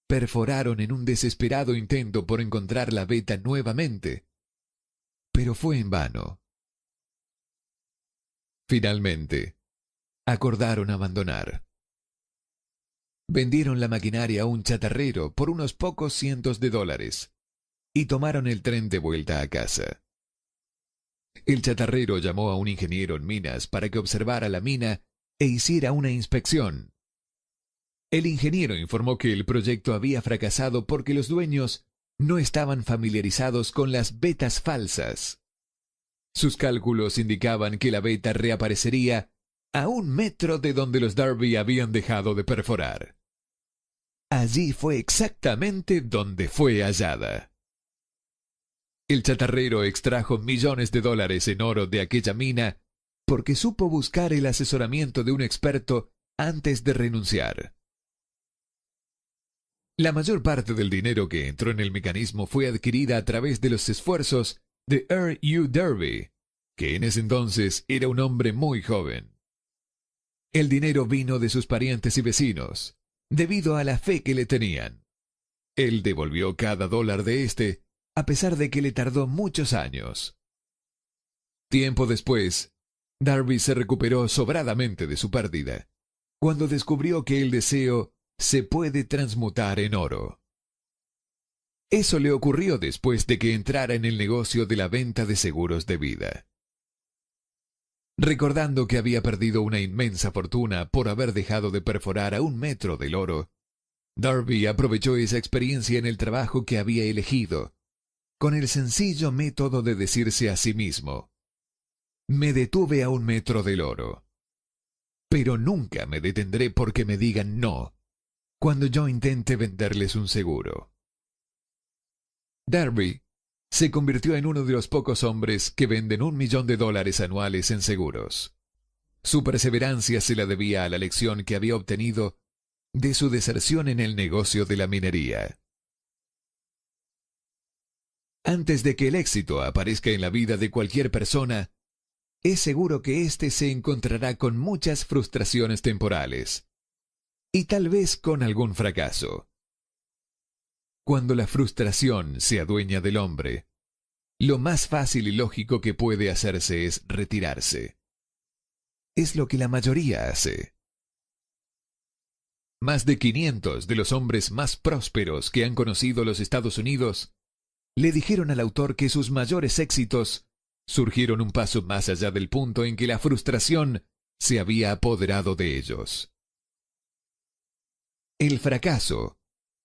Perforaron en un desesperado intento por encontrar la veta nuevamente, pero fue en vano. Finalmente, acordaron abandonar. Vendieron la maquinaria a un chatarrero por unos pocos cientos de dólares y tomaron el tren de vuelta a casa. El chatarrero llamó a un ingeniero en minas para que observara la mina e hiciera una inspección. El ingeniero informó que el proyecto había fracasado porque los dueños no estaban familiarizados con las vetas falsas. Sus cálculos indicaban que la veta reaparecería a 1 metro de donde los Darby habían dejado de perforar. Allí fue exactamente donde fue hallada. El chatarrero extrajo millones de dólares en oro de aquella mina porque supo buscar el asesoramiento de un experto antes de renunciar. La mayor parte del dinero que entró en el mecanismo fue adquirida a través de los esfuerzos de Earl U. Darby, que en ese entonces era un hombre muy joven. El dinero vino de sus parientes y vecinos, debido a la fe que le tenían. Él devolvió cada dólar de este, a pesar de que le tardó muchos años. Tiempo después, Darby se recuperó sobradamente de su pérdida, cuando descubrió que el deseo se puede transmutar en oro. Eso le ocurrió después de que entrara en el negocio de la venta de seguros de vida. Recordando que había perdido una inmensa fortuna por haber dejado de perforar a 1 metro del oro, Darby aprovechó esa experiencia en el trabajo que había elegido, con el sencillo método de decirse a sí mismo: me detuve a 1 metro del oro, pero nunca me detendré porque me digan no cuando yo intente venderles un seguro. Darby se convirtió en uno de los pocos hombres que venden $1 millón anuales en seguros. Su perseverancia se la debía a la lección que había obtenido de su deserción en el negocio de la minería. Antes de que el éxito aparezca en la vida de cualquier persona, es seguro que éste se encontrará con muchas frustraciones temporales y tal vez con algún fracaso. Cuando la frustración se adueña del hombre, lo más fácil y lógico que puede hacerse es retirarse. Es lo que la mayoría hace. Más de 500 de los hombres más prósperos que han conocido los Estados Unidos le dijeron al autor que sus mayores éxitos surgieron un paso más allá del punto en que la frustración se había apoderado de ellos. El fracaso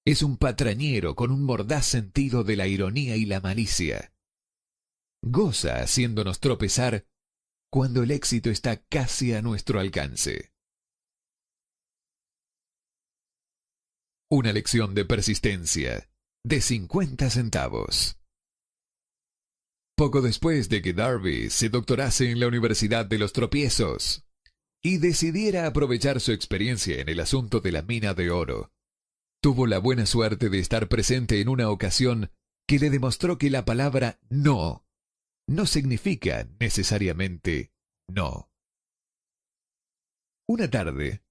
es un patrañero con un mordaz sentido de la ironía y la malicia. Goza haciéndonos tropezar cuando el éxito está casi a nuestro alcance. Una lección de persistencia de 50 centavos. Poco después de que Darby se doctorase en la Universidad de los Tropiezos y decidiera aprovechar su experiencia en el asunto de la mina de oro, tuvo la buena suerte de estar presente en una ocasión que le demostró que la palabra no significa necesariamente no. Una tarde,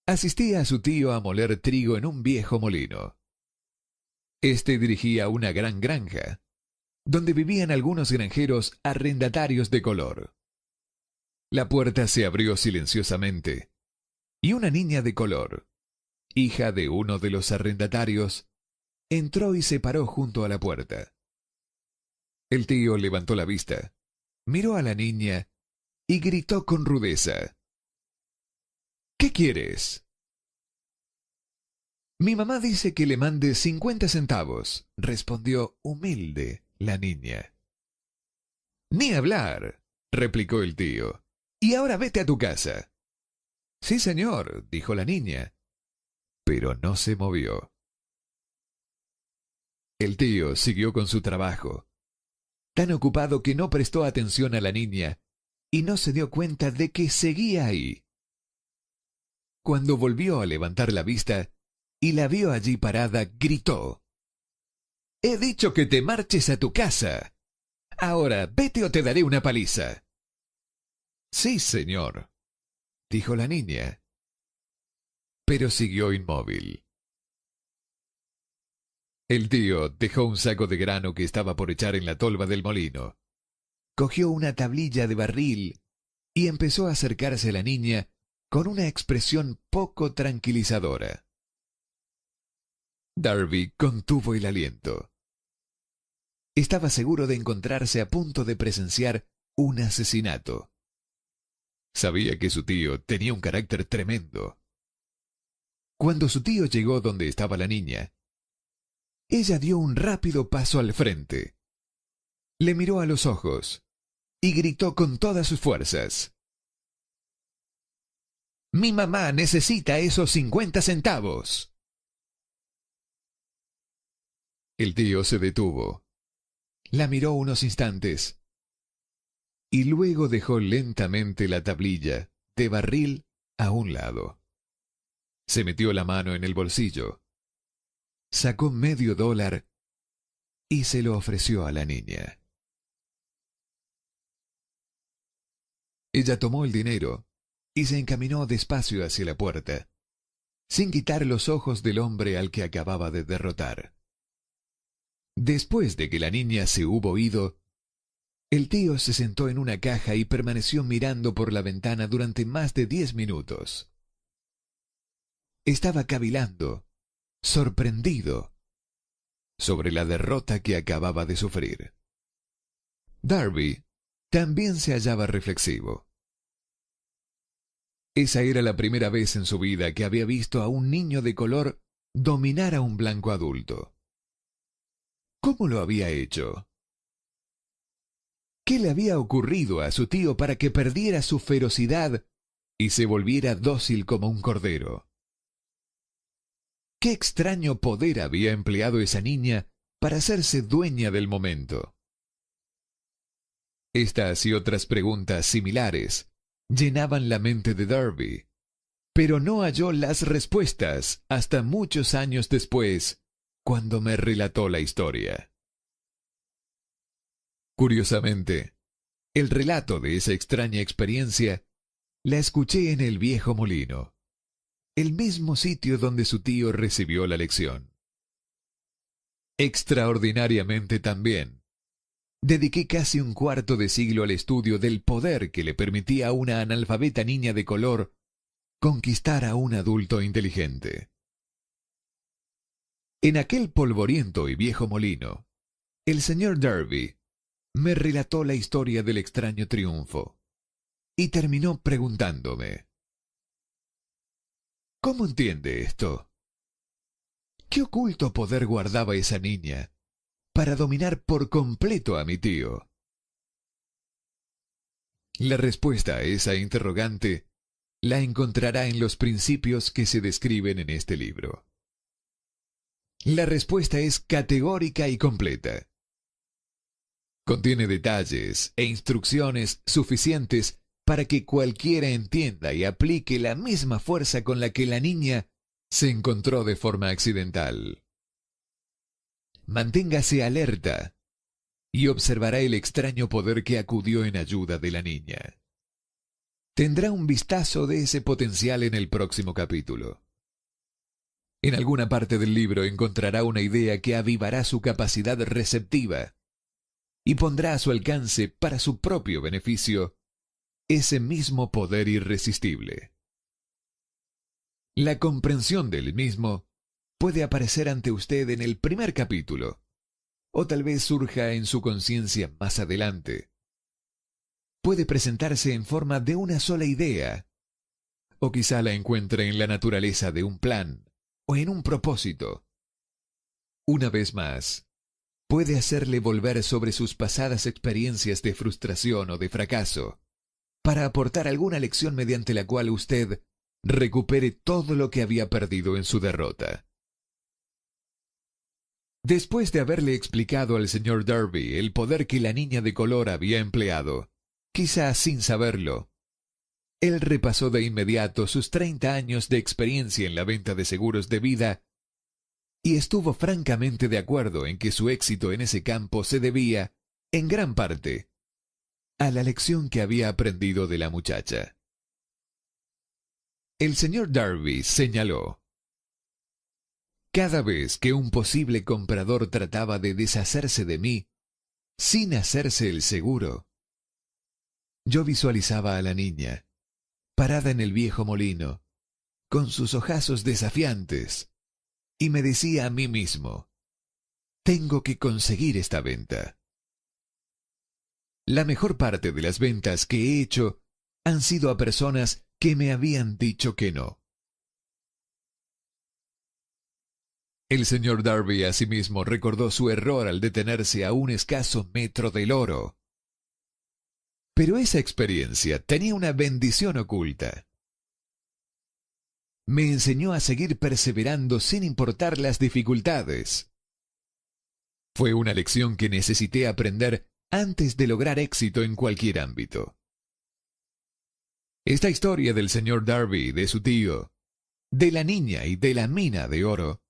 asistía a su tío a moler trigo en un viejo molino. Este dirigía una gran granja, donde vivían algunos granjeros arrendatarios de color. La puerta se abrió silenciosamente, y una niña de color, hija de uno de los arrendatarios, entró y se paró junto a la puerta. El tío levantó la vista, miró a la niña y gritó con rudeza: ¿Qué quieres? Mi mamá dice que le mande 50 centavos, respondió humilde la niña. Ni hablar, replicó el tío. Y ahora vete a tu casa. Sí, señor, dijo la niña, pero no se movió. El tío siguió con su trabajo, tan ocupado que no prestó atención a la niña y no se dio cuenta de que seguía ahí. Cuando volvió a levantar la vista y la vio allí parada, gritó: «He dicho que te marches a tu casa. Ahora vete o te daré una paliza». «Sí, señor», dijo la niña, pero siguió inmóvil. El tío dejó un saco de grano que estaba por echar en la tolva del molino. Cogió una tablilla de barril y empezó a acercarse a la niña con una expresión poco tranquilizadora. Darby contuvo el aliento. Estaba seguro de encontrarse a punto de presenciar un asesinato. Sabía que su tío tenía un carácter tremendo. Cuando su tío llegó donde estaba la niña, ella dio un rápido paso al frente. Le miró a los ojos y gritó con todas sus fuerzas: «Mi mamá necesita esos 50 centavos». El tío se detuvo. La miró unos instantes y luego dejó lentamente la tablilla de barril a un lado. Se metió la mano en el bolsillo, sacó $0.50 y se lo ofreció a la niña. Ella tomó el dinero y se encaminó despacio hacia la puerta, sin quitar los ojos del hombre al que acababa de derrotar. Después de que la niña se hubo ido, el tío se sentó en una caja y permaneció mirando por la ventana durante más de 10 minutos. Estaba cavilando, sorprendido, sobre la derrota que acababa de sufrir. Darby también se hallaba reflexivo. Esa era la primera vez en su vida que había visto a un niño de color dominar a un blanco adulto. ¿Cómo lo había hecho? ¿Qué le había ocurrido a su tío para que perdiera su ferocidad y se volviera dócil como un cordero? ¿Qué extraño poder había empleado esa niña para hacerse dueña del momento? Estas y otras preguntas similares llenaban la mente de Darby, pero no halló las respuestas hasta muchos años después, cuando me relató la historia. Curiosamente, el relato de esa extraña experiencia la escuché en el viejo molino, el mismo sitio donde su tío recibió la lección. Extraordinariamente también, dediqué casi un cuarto de siglo al estudio del poder que le permitía a una analfabeta niña de color conquistar a un adulto inteligente. En aquel polvoriento y viejo molino, el señor Darby me relató la historia del extraño triunfo y terminó preguntándome: ¿cómo entiende esto? ¿Qué oculto poder guardaba esa niña para dominar por completo a mi tío? La respuesta a esa interrogante la encontrará en los principios que se describen en este libro. La respuesta es categórica y completa. Contiene detalles e instrucciones suficientes para que cualquiera entienda y aplique la misma fuerza con la que la niña se encontró de forma accidental. Manténgase alerta y observará el extraño poder que acudió en ayuda de la niña. Tendrá un vistazo de ese potencial en el próximo capítulo. En alguna parte del libro encontrará una idea que avivará su capacidad receptiva y pondrá a su alcance, para su propio beneficio, ese mismo poder irresistible. La comprensión del mismo puede aparecer ante usted en el primer capítulo, o tal vez surja en su conciencia más adelante. Puede presentarse en forma de una sola idea, o quizá la encuentre en la naturaleza de un plan o en un propósito. Una vez más, puede hacerle volver sobre sus pasadas experiencias de frustración o de fracaso, para aportar alguna lección mediante la cual usted recupere todo lo que había perdido en su derrota. Después de haberle explicado al señor Darby el poder que la niña de color había empleado, quizás sin saberlo, él repasó de inmediato sus 30 años de experiencia en la venta de seguros de vida y estuvo francamente de acuerdo en que su éxito en ese campo se debía, en gran parte, a la lección que había aprendido de la muchacha. El señor Darby señaló: cada vez que un posible comprador trataba de deshacerse de mí, sin hacerse el seguro, yo visualizaba a la niña, parada en el viejo molino, con sus ojazos desafiantes, y me decía a mí mismo: tengo que conseguir esta venta. La mejor parte de las ventas que he hecho han sido a personas que me habían dicho que no. El señor Darby asimismo recordó su error al detenerse a un escaso metro del oro. Pero esa experiencia tenía una bendición oculta. Me enseñó a seguir perseverando sin importar las dificultades. Fue una lección que necesité aprender antes de lograr éxito en cualquier ámbito. Esta historia del señor Darby, de su tío, de la niña y de la mina de oro,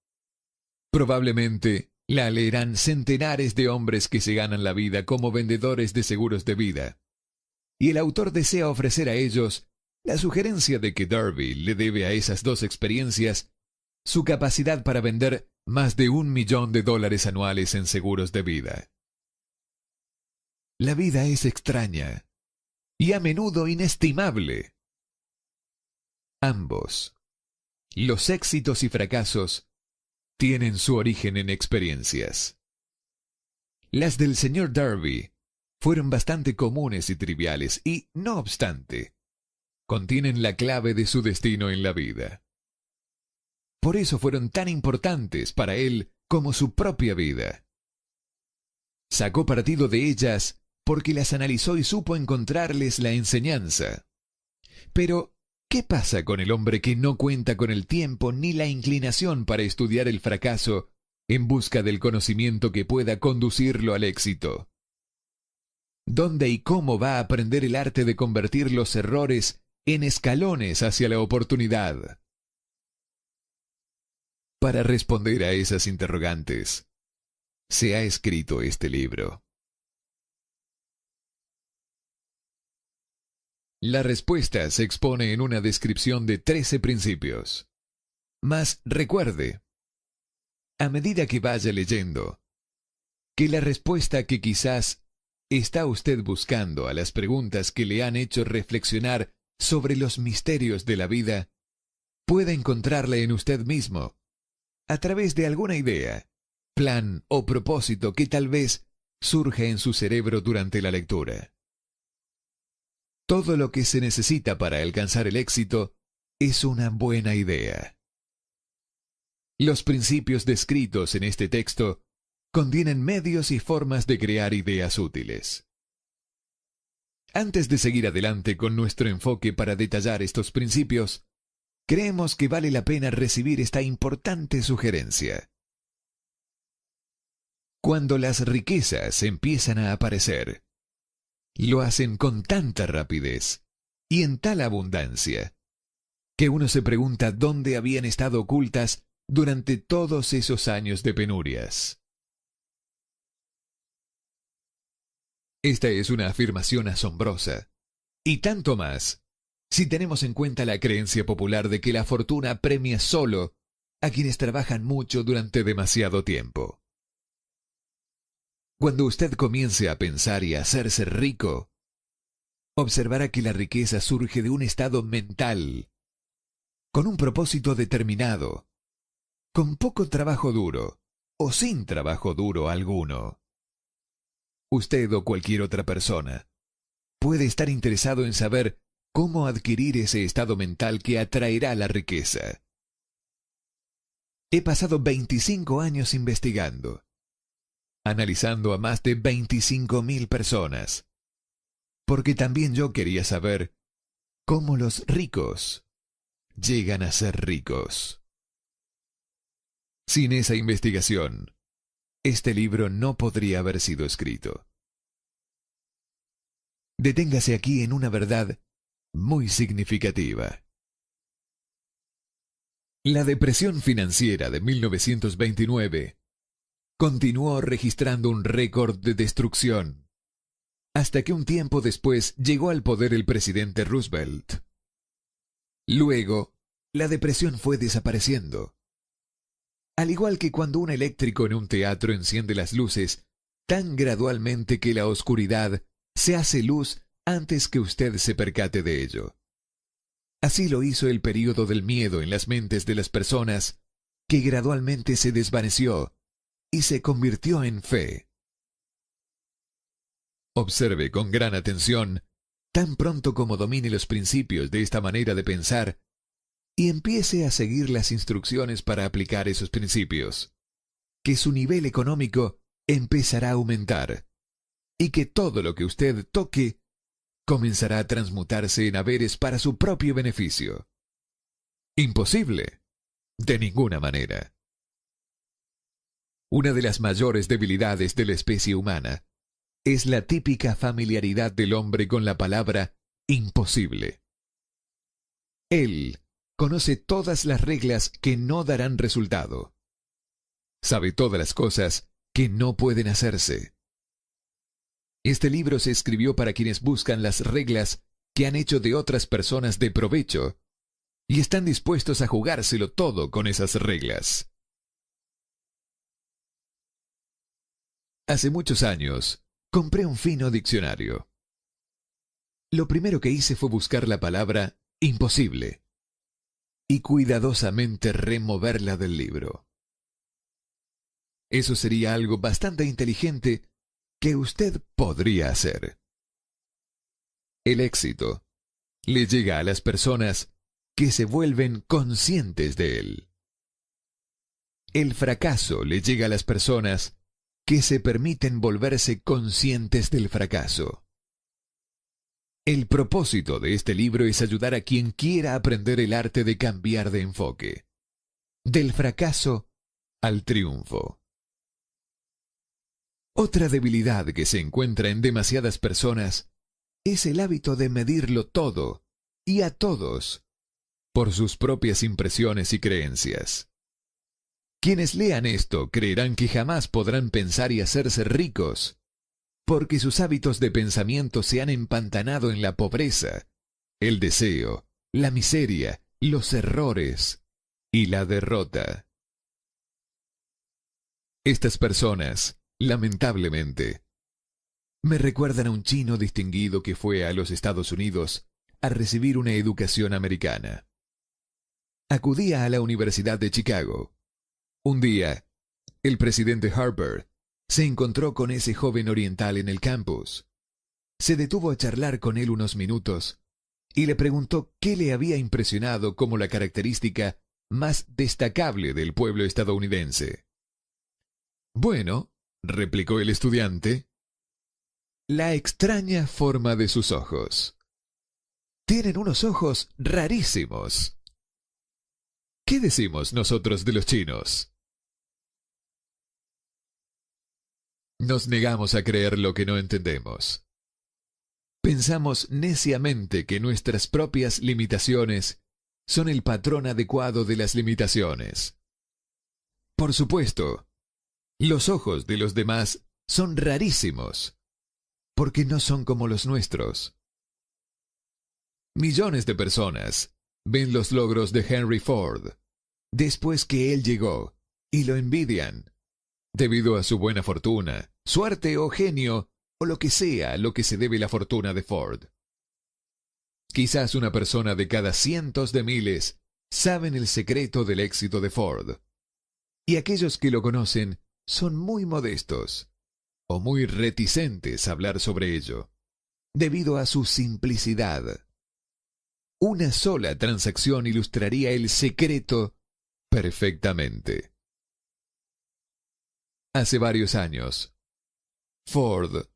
probablemente la leerán centenares de hombres que se ganan la vida como vendedores de seguros de vida, y el autor desea ofrecer a ellos la sugerencia de que Darby le debe a esas dos experiencias su capacidad para vender más de $1 millón anuales en seguros de vida. La vida es extraña y a menudo inestimable. Ambos, los éxitos y fracasos, tienen su origen en experiencias. Las del señor Darby fueron bastante comunes y triviales y, no obstante, contienen la clave de su destino en la vida. Por eso fueron tan importantes para él como su propia vida. Sacó partido de ellas porque las analizó y supo encontrarles la enseñanza. Pero, ¿qué pasa con el hombre que no cuenta con el tiempo ni la inclinación para estudiar el fracaso en busca del conocimiento que pueda conducirlo al éxito? ¿Dónde y cómo va a aprender el arte de convertir los errores en escalones hacia la oportunidad? Para responder a esas interrogantes, se ha escrito este libro. La respuesta se expone en una descripción de 13 principios. Mas recuerde, a medida que vaya leyendo, que la respuesta que quizás está usted buscando a las preguntas que le han hecho reflexionar sobre los misterios de la vida, puede encontrarla en usted mismo, a través de alguna idea, plan o propósito que tal vez surja en su cerebro durante la lectura. Todo lo que se necesita para alcanzar el éxito es una buena idea. Los principios descritos en este texto contienen medios y formas de crear ideas útiles. Antes de seguir adelante con nuestro enfoque para detallar estos principios, creemos que vale la pena recibir esta importante sugerencia. Cuando las riquezas empiezan a aparecer, lo hacen con tanta rapidez y en tal abundancia, que uno se pregunta dónde habían estado ocultas durante todos esos años de penurias. Esta es una afirmación asombrosa, y tanto más si tenemos en cuenta la creencia popular de que la fortuna premia solo a quienes trabajan mucho durante demasiado tiempo. Cuando usted comience a pensar y a hacerse rico, observará que la riqueza surge de un estado mental, con un propósito determinado, con poco trabajo duro o sin trabajo duro alguno. Usted o cualquier otra persona puede estar interesado en saber cómo adquirir ese estado mental que atraerá la riqueza. He pasado 25 años investigando, analizando a más de 25.000 personas. Porque también yo quería saber cómo los ricos llegan a ser ricos. Sin esa investigación, este libro no podría haber sido escrito. Deténgase aquí en una verdad muy significativa. La depresión financiera de 1929 continuó registrando un récord de destrucción, hasta que un tiempo después llegó al poder el presidente Roosevelt. Luego, la depresión fue desapareciendo. Al igual que cuando un eléctrico en un teatro enciende las luces tan gradualmente que la oscuridad se hace luz antes que usted se percate de ello. Así lo hizo el período del miedo en las mentes de las personas, que gradualmente se desvaneció y se convirtió en fe. Observe con gran atención, tan pronto como domine los principios de esta manera de pensar, y empiece a seguir las instrucciones para aplicar esos principios, que su nivel económico empezará a aumentar, y que todo lo que usted toque comenzará a transmutarse en haberes para su propio beneficio. ¿Imposible? De ninguna manera. Una de las mayores debilidades de la especie humana es la típica familiaridad del hombre con la palabra imposible. Él conoce todas las reglas que no darán resultado. Sabe todas las cosas que no pueden hacerse. Este libro se escribió para quienes buscan las reglas que han hecho de otras personas de provecho y están dispuestos a jugárselo todo con esas reglas. Hace muchos años, compré un fino diccionario. Lo primero que hice fue buscar la palabra imposible y cuidadosamente removerla del libro. Eso sería algo bastante inteligente que usted podría hacer. El éxito le llega a las personas que se vuelven conscientes de él. El fracaso le llega a las personas que se permiten volverse conscientes del fracaso. El propósito de este libro es ayudar a quien quiera aprender el arte de cambiar de enfoque, del fracaso al triunfo. Otra debilidad que se encuentra en demasiadas personas es el hábito de medirlo todo y a todos por sus propias impresiones y creencias. Quienes lean esto creerán que jamás podrán pensar y hacerse ricos, porque sus hábitos de pensamiento se han empantanado en la pobreza, el deseo, la miseria, los errores y la derrota. Estas personas, lamentablemente, me recuerdan a un chino distinguido que fue a los Estados Unidos a recibir una educación americana. Acudía a la Universidad de Chicago. Un día, el presidente Harper se encontró con ese joven oriental en el campus. Se detuvo a charlar con él unos minutos y le preguntó qué le había impresionado como la característica más destacable del pueblo estadounidense. Bueno, replicó el estudiante, la extraña forma de sus ojos. Tienen unos ojos rarísimos. ¿Qué decimos nosotros de los chinos? Nos negamos a creer lo que no entendemos. Pensamos neciamente que nuestras propias limitaciones son el patrón adecuado de las limitaciones. Por supuesto, los ojos de los demás son rarísimos, porque no son como los nuestros. Millones de personas ven los logros de Henry Ford después que él llegó y lo envidian, debido a su buena fortuna, suerte o genio, o lo que sea a lo que se debe la fortuna de Ford. Quizás una persona de cada cientos de miles saben el secreto del éxito de Ford, y aquellos que lo conocen son muy modestos, o muy reticentes a hablar sobre ello, debido a su simplicidad. Una sola transacción ilustraría el secreto perfectamente. Hace varios años, Ford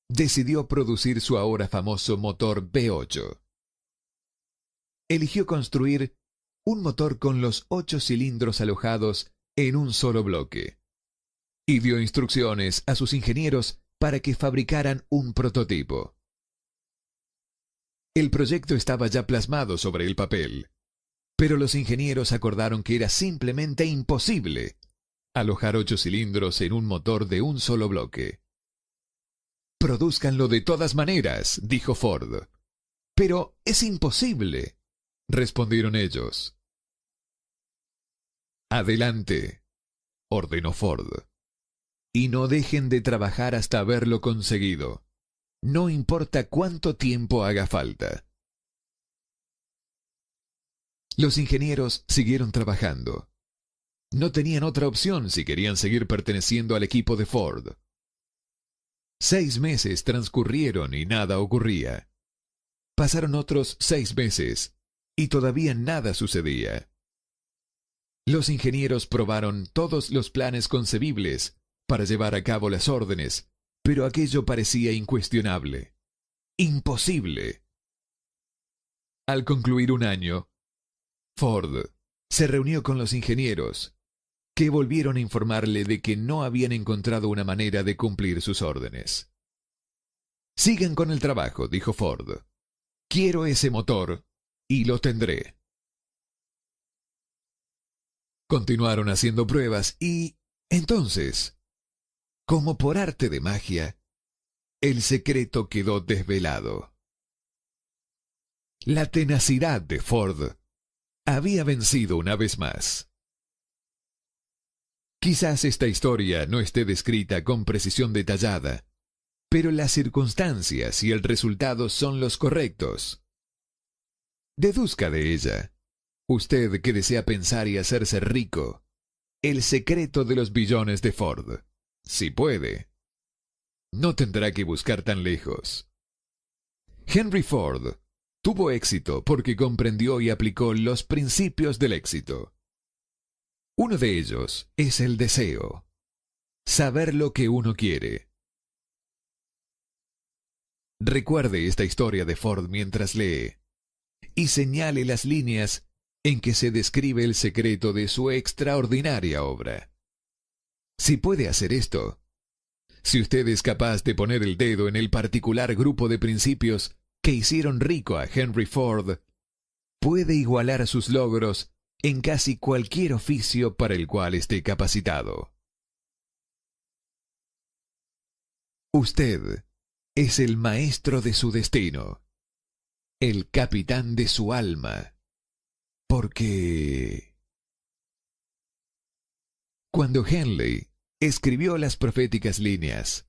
decidió producir su ahora famoso motor V8. Eligió construir un motor con los 8 cilindros alojados en un solo bloque y dio instrucciones a sus ingenieros para que fabricaran un prototipo. El proyecto estaba ya plasmado sobre el papel, pero los ingenieros acordaron que era simplemente imposible alojar 8 cilindros en un motor de un solo bloque. «Produzcanlo de todas maneras», dijo Ford. «Pero es imposible», respondieron ellos. «Adelante», ordenó Ford. «Y no dejen de trabajar hasta haberlo conseguido. No importa cuánto tiempo haga falta». Los ingenieros siguieron trabajando. No tenían otra opción si querían seguir perteneciendo al equipo de Ford. 6 meses transcurrieron y nada ocurría. Pasaron otros 6 meses y todavía nada sucedía. Los ingenieros probaron todos los planes concebibles para llevar a cabo las órdenes, pero aquello parecía incuestionable. Imposible. Al concluir un año, Ford se reunió con los ingenieros, que volvieron a informarle de que no habían encontrado una manera de cumplir sus órdenes. «Sigan con el trabajo», dijo Ford. «Quiero ese motor y lo tendré». Continuaron haciendo pruebas y, entonces, como por arte de magia, el secreto quedó desvelado. La tenacidad de Ford había vencido una vez más. Quizás esta historia no esté descrita con precisión detallada, pero las circunstancias y el resultado son los correctos. Deduzca de ella, usted que desea pensar y hacerse rico, el secreto de los billones de Ford, si puede. No tendrá que buscar tan lejos. Henry Ford tuvo éxito porque comprendió y aplicó los principios del éxito. Uno de ellos es el deseo, saber lo que uno quiere. Recuerde esta historia de Ford mientras lee y señale las líneas en que se describe el secreto de su extraordinaria obra. Si puede hacer esto, si usted es capaz de poner el dedo en el particular grupo de principios que hicieron rico a Henry Ford, puede igualar sus logros en casi cualquier oficio para el cual esté capacitado. Usted es el maestro de su destino, el capitán de su alma, porque cuando Henley escribió las proféticas líneas,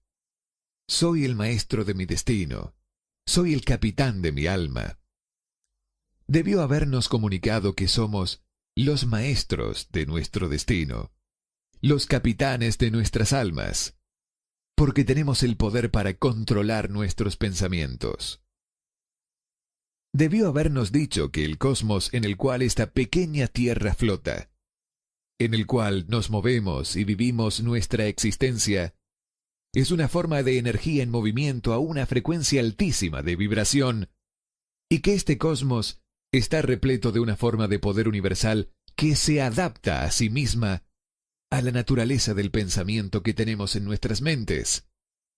«Soy el maestro de mi destino, soy el capitán de mi alma», debió habernos comunicado que somos los maestros de nuestro destino, los capitanes de nuestras almas, porque tenemos el poder para controlar nuestros pensamientos. Debió habernos dicho que el cosmos en el cual esta pequeña tierra flota, en el cual nos movemos y vivimos nuestra existencia, es una forma de energía en movimiento a una frecuencia altísima de vibración, y que este cosmos está repleto de una forma de poder universal que se adapta a sí misma a la naturaleza del pensamiento que tenemos en nuestras mentes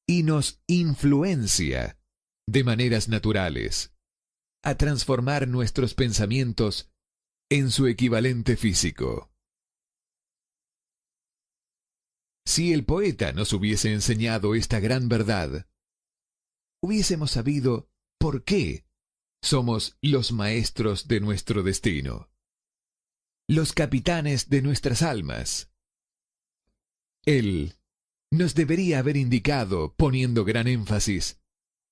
y nos influencia de maneras naturales a transformar nuestros pensamientos en su equivalente físico. Si el poeta nos hubiese enseñado esta gran verdad, hubiésemos sabido por qué somos los maestros de nuestro destino, los capitanes de nuestras almas. Él nos debería haber indicado, poniendo gran énfasis,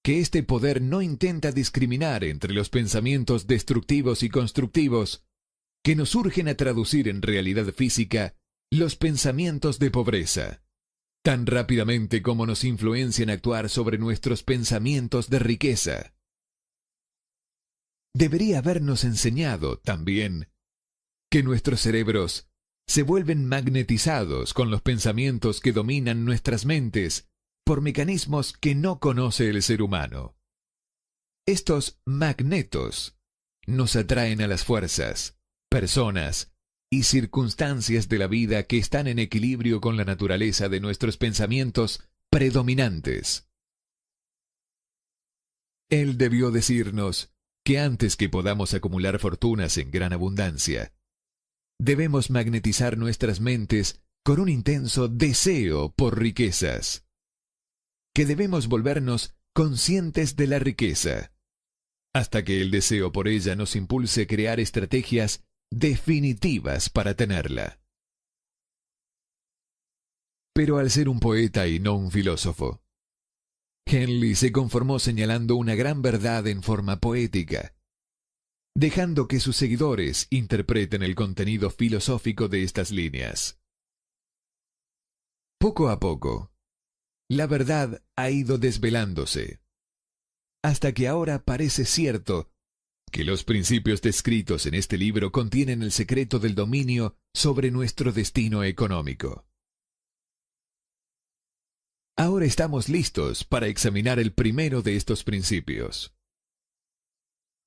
que este poder no intenta discriminar entre los pensamientos destructivos y constructivos que nos urgen a traducir en realidad física los pensamientos de pobreza, tan rápidamente como nos influencian a actuar sobre nuestros pensamientos de riqueza. Debería habernos enseñado, también, que nuestros cerebros se vuelven magnetizados con los pensamientos que dominan nuestras mentes por mecanismos que no conoce el ser humano. Estos magnetos nos atraen a las fuerzas, personas y circunstancias de la vida que están en equilibrio con la naturaleza de nuestros pensamientos predominantes. Él debió decirnos que antes que podamos acumular fortunas en gran abundancia, debemos magnetizar nuestras mentes con un intenso deseo por riquezas, que debemos volvernos conscientes de la riqueza, hasta que el deseo por ella nos impulse a crear estrategias definitivas para tenerla. Pero al ser un poeta y no un filósofo, Henley se conformó señalando una gran verdad en forma poética, dejando que sus seguidores interpreten el contenido filosófico de estas líneas. Poco a poco, la verdad ha ido desvelándose, hasta que ahora parece cierto que los principios descritos en este libro contienen el secreto del dominio sobre nuestro destino económico. Ahora estamos listos para examinar el primero de estos principios.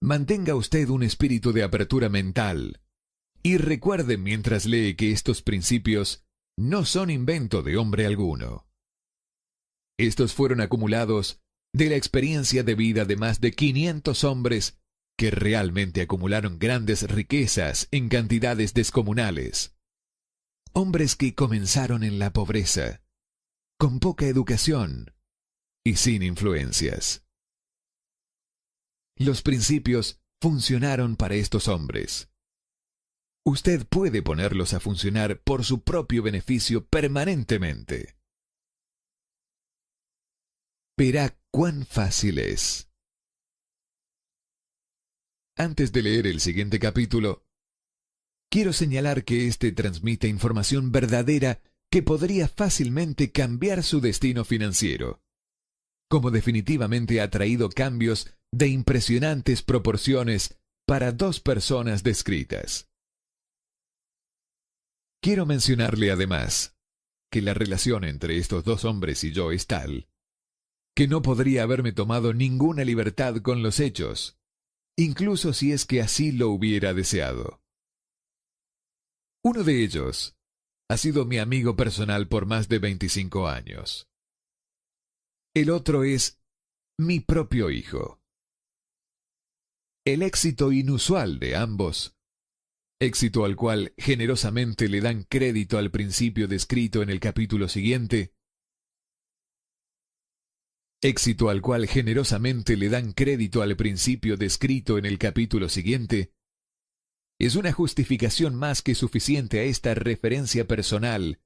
Mantenga usted un espíritu de apertura mental y recuerde mientras lee que estos principios no son invento de hombre alguno. Estos fueron acumulados de la experiencia de vida de más de 500 hombres que realmente acumularon grandes riquezas en cantidades descomunales. Hombres que comenzaron en la pobreza, con poca educación y sin influencias. Los principios funcionaron para estos hombres. Usted puede ponerlos a funcionar por su propio beneficio permanentemente. Verá cuán fácil es. Antes de leer el siguiente capítulo, quiero señalar que este transmite información verdadera que podría fácilmente cambiar su destino financiero, como definitivamente ha traído cambios de impresionantes proporciones para dos personas descritas. Quiero mencionarle además que la relación entre estos dos hombres y yo es tal que no podría haberme tomado ninguna libertad con los hechos, incluso si es que así lo hubiera deseado. Uno de ellos ha sido mi amigo personal por más de 25 años. El otro es mi propio hijo. El éxito inusual de ambos, éxito al cual generosamente le dan crédito al principio descrito en el capítulo siguiente, éxito al cual generosamente le dan crédito al principio descrito en el capítulo siguiente, es una justificación más que suficiente a esta referencia personal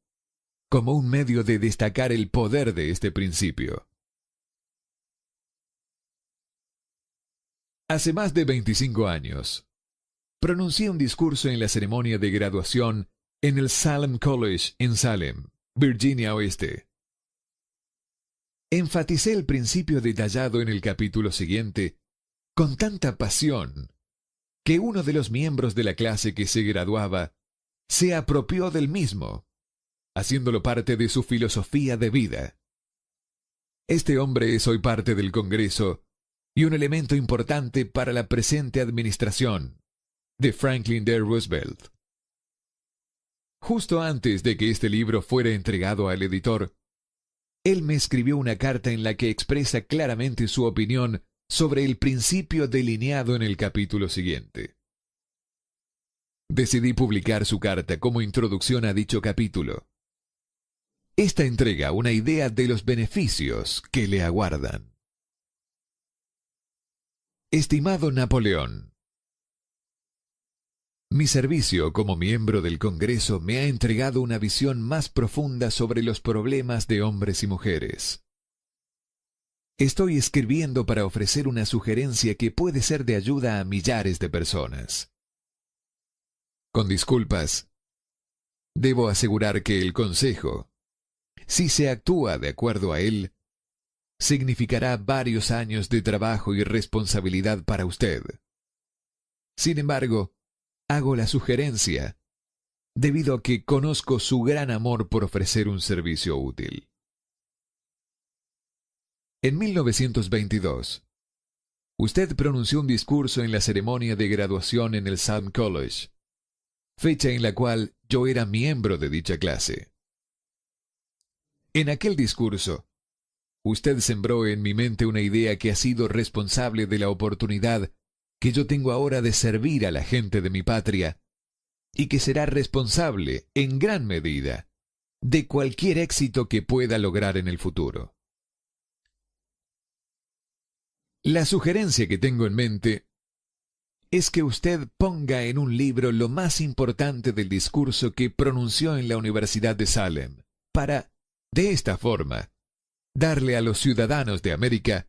como un medio de destacar el poder de este principio. Hace más de 25 años, pronuncié un discurso en la ceremonia de graduación en el Salem College en Salem, Virginia Oeste. Enfaticé el principio detallado en el capítulo siguiente con tanta pasión que uno de los miembros de la clase que se graduaba se apropió del mismo, haciéndolo parte de su filosofía de vida. Este hombre es hoy parte del Congreso y un elemento importante para la presente administración de Franklin D. Roosevelt. Justo antes de que este libro fuera entregado al editor, él me escribió una carta en la que expresa claramente su opinión sobre el principio delineado en el capítulo siguiente. Decidí publicar su carta como introducción a dicho capítulo. Esta entrega una idea de los beneficios que le aguardan. Estimado Napoleón, mi servicio como miembro del Congreso me ha entregado una visión más profunda sobre los problemas de hombres y mujeres. Estoy escribiendo para ofrecer una sugerencia que puede ser de ayuda a millares de personas. Con disculpas, debo asegurar que el consejo, si se actúa de acuerdo a él, significará varios años de trabajo y responsabilidad para usted. Sin embargo, hago la sugerencia debido a que conozco su gran amor por ofrecer un servicio útil. En 1922, usted pronunció un discurso en la ceremonia de graduación en el Salm College, fecha en la cual yo era miembro de dicha clase. En aquel discurso, usted sembró en mi mente una idea que ha sido responsable de la oportunidad que yo tengo ahora de servir a la gente de mi patria y que será responsable, en gran medida, de cualquier éxito que pueda lograr en el futuro. La sugerencia que tengo en mente es que usted ponga en un libro lo más importante del discurso que pronunció en la Universidad de Salem, para, de esta forma, darle a los ciudadanos de América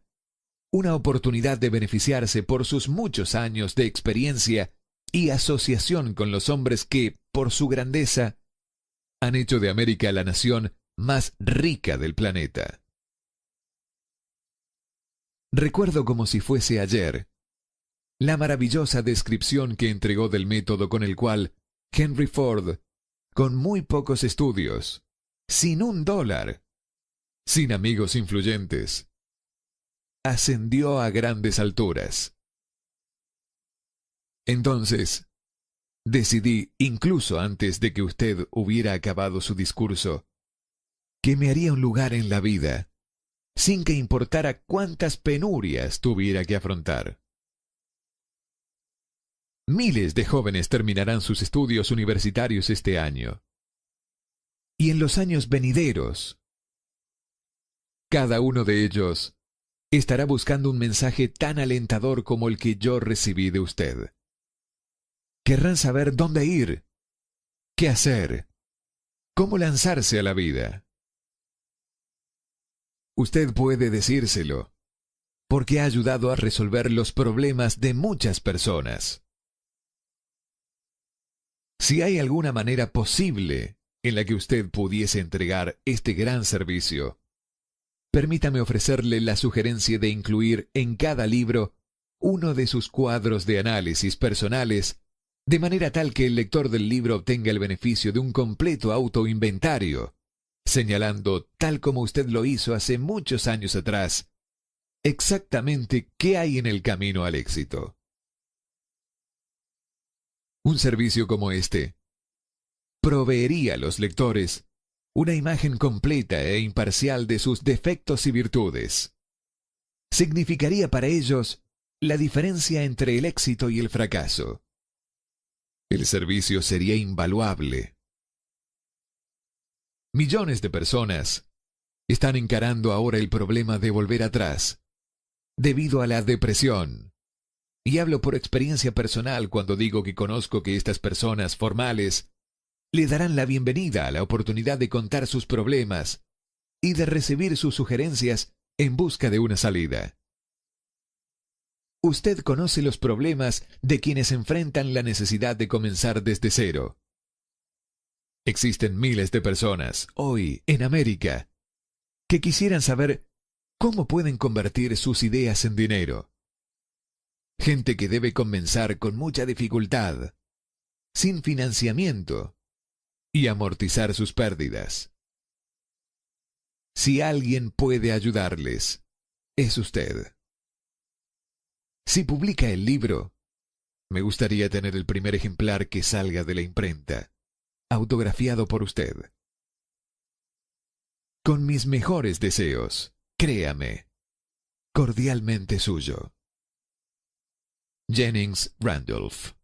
una oportunidad de beneficiarse por sus muchos años de experiencia y asociación con los hombres que, por su grandeza, han hecho de América la nación más rica del planeta. Recuerdo como si fuese ayer la maravillosa descripción que entregó del método con el cual Henry Ford, con muy pocos estudios, sin $1, sin amigos influyentes, ascendió a grandes alturas. Entonces, decidí, incluso antes de que usted hubiera acabado su discurso, que me haría un lugar en la vida, sin que importara cuántas penurias tuviera que afrontar. Miles de jóvenes terminarán sus estudios universitarios este año. Y en los años venideros, cada uno de ellos estará buscando un mensaje tan alentador como el que yo recibí de usted. Querrán saber dónde ir, qué hacer, cómo lanzarse a la vida. Usted puede decírselo, porque ha ayudado a resolver los problemas de muchas personas. Si hay alguna manera posible en la que usted pudiese entregar este gran servicio, permítame ofrecerle la sugerencia de incluir en cada libro uno de sus cuadros de análisis personales, de manera tal que el lector del libro obtenga el beneficio de un completo autoinventario, señalando, tal como usted lo hizo hace muchos años atrás, exactamente qué hay en el camino al éxito. Un servicio como este proveería a los lectores una imagen completa e imparcial de sus defectos y virtudes. Significaría para ellos la diferencia entre el éxito y el fracaso. El servicio sería invaluable. Millones de personas están encarando ahora el problema de volver atrás, debido a la depresión. Y hablo por experiencia personal cuando digo que conozco que estas personas formales le darán la bienvenida a la oportunidad de contar sus problemas y de recibir sus sugerencias en busca de una salida. Usted conoce los problemas de quienes enfrentan la necesidad de comenzar desde cero. Existen miles de personas, hoy, en América, que quisieran saber cómo pueden convertir sus ideas en dinero. Gente que debe comenzar con mucha dificultad, sin financiamiento, y amortizar sus pérdidas. Si alguien puede ayudarles, es usted. Si publica el libro, me gustaría tener el primer ejemplar que salga de la imprenta, autografiado por usted. Con mis mejores deseos, créame, cordialmente suyo. Jennings Randolph.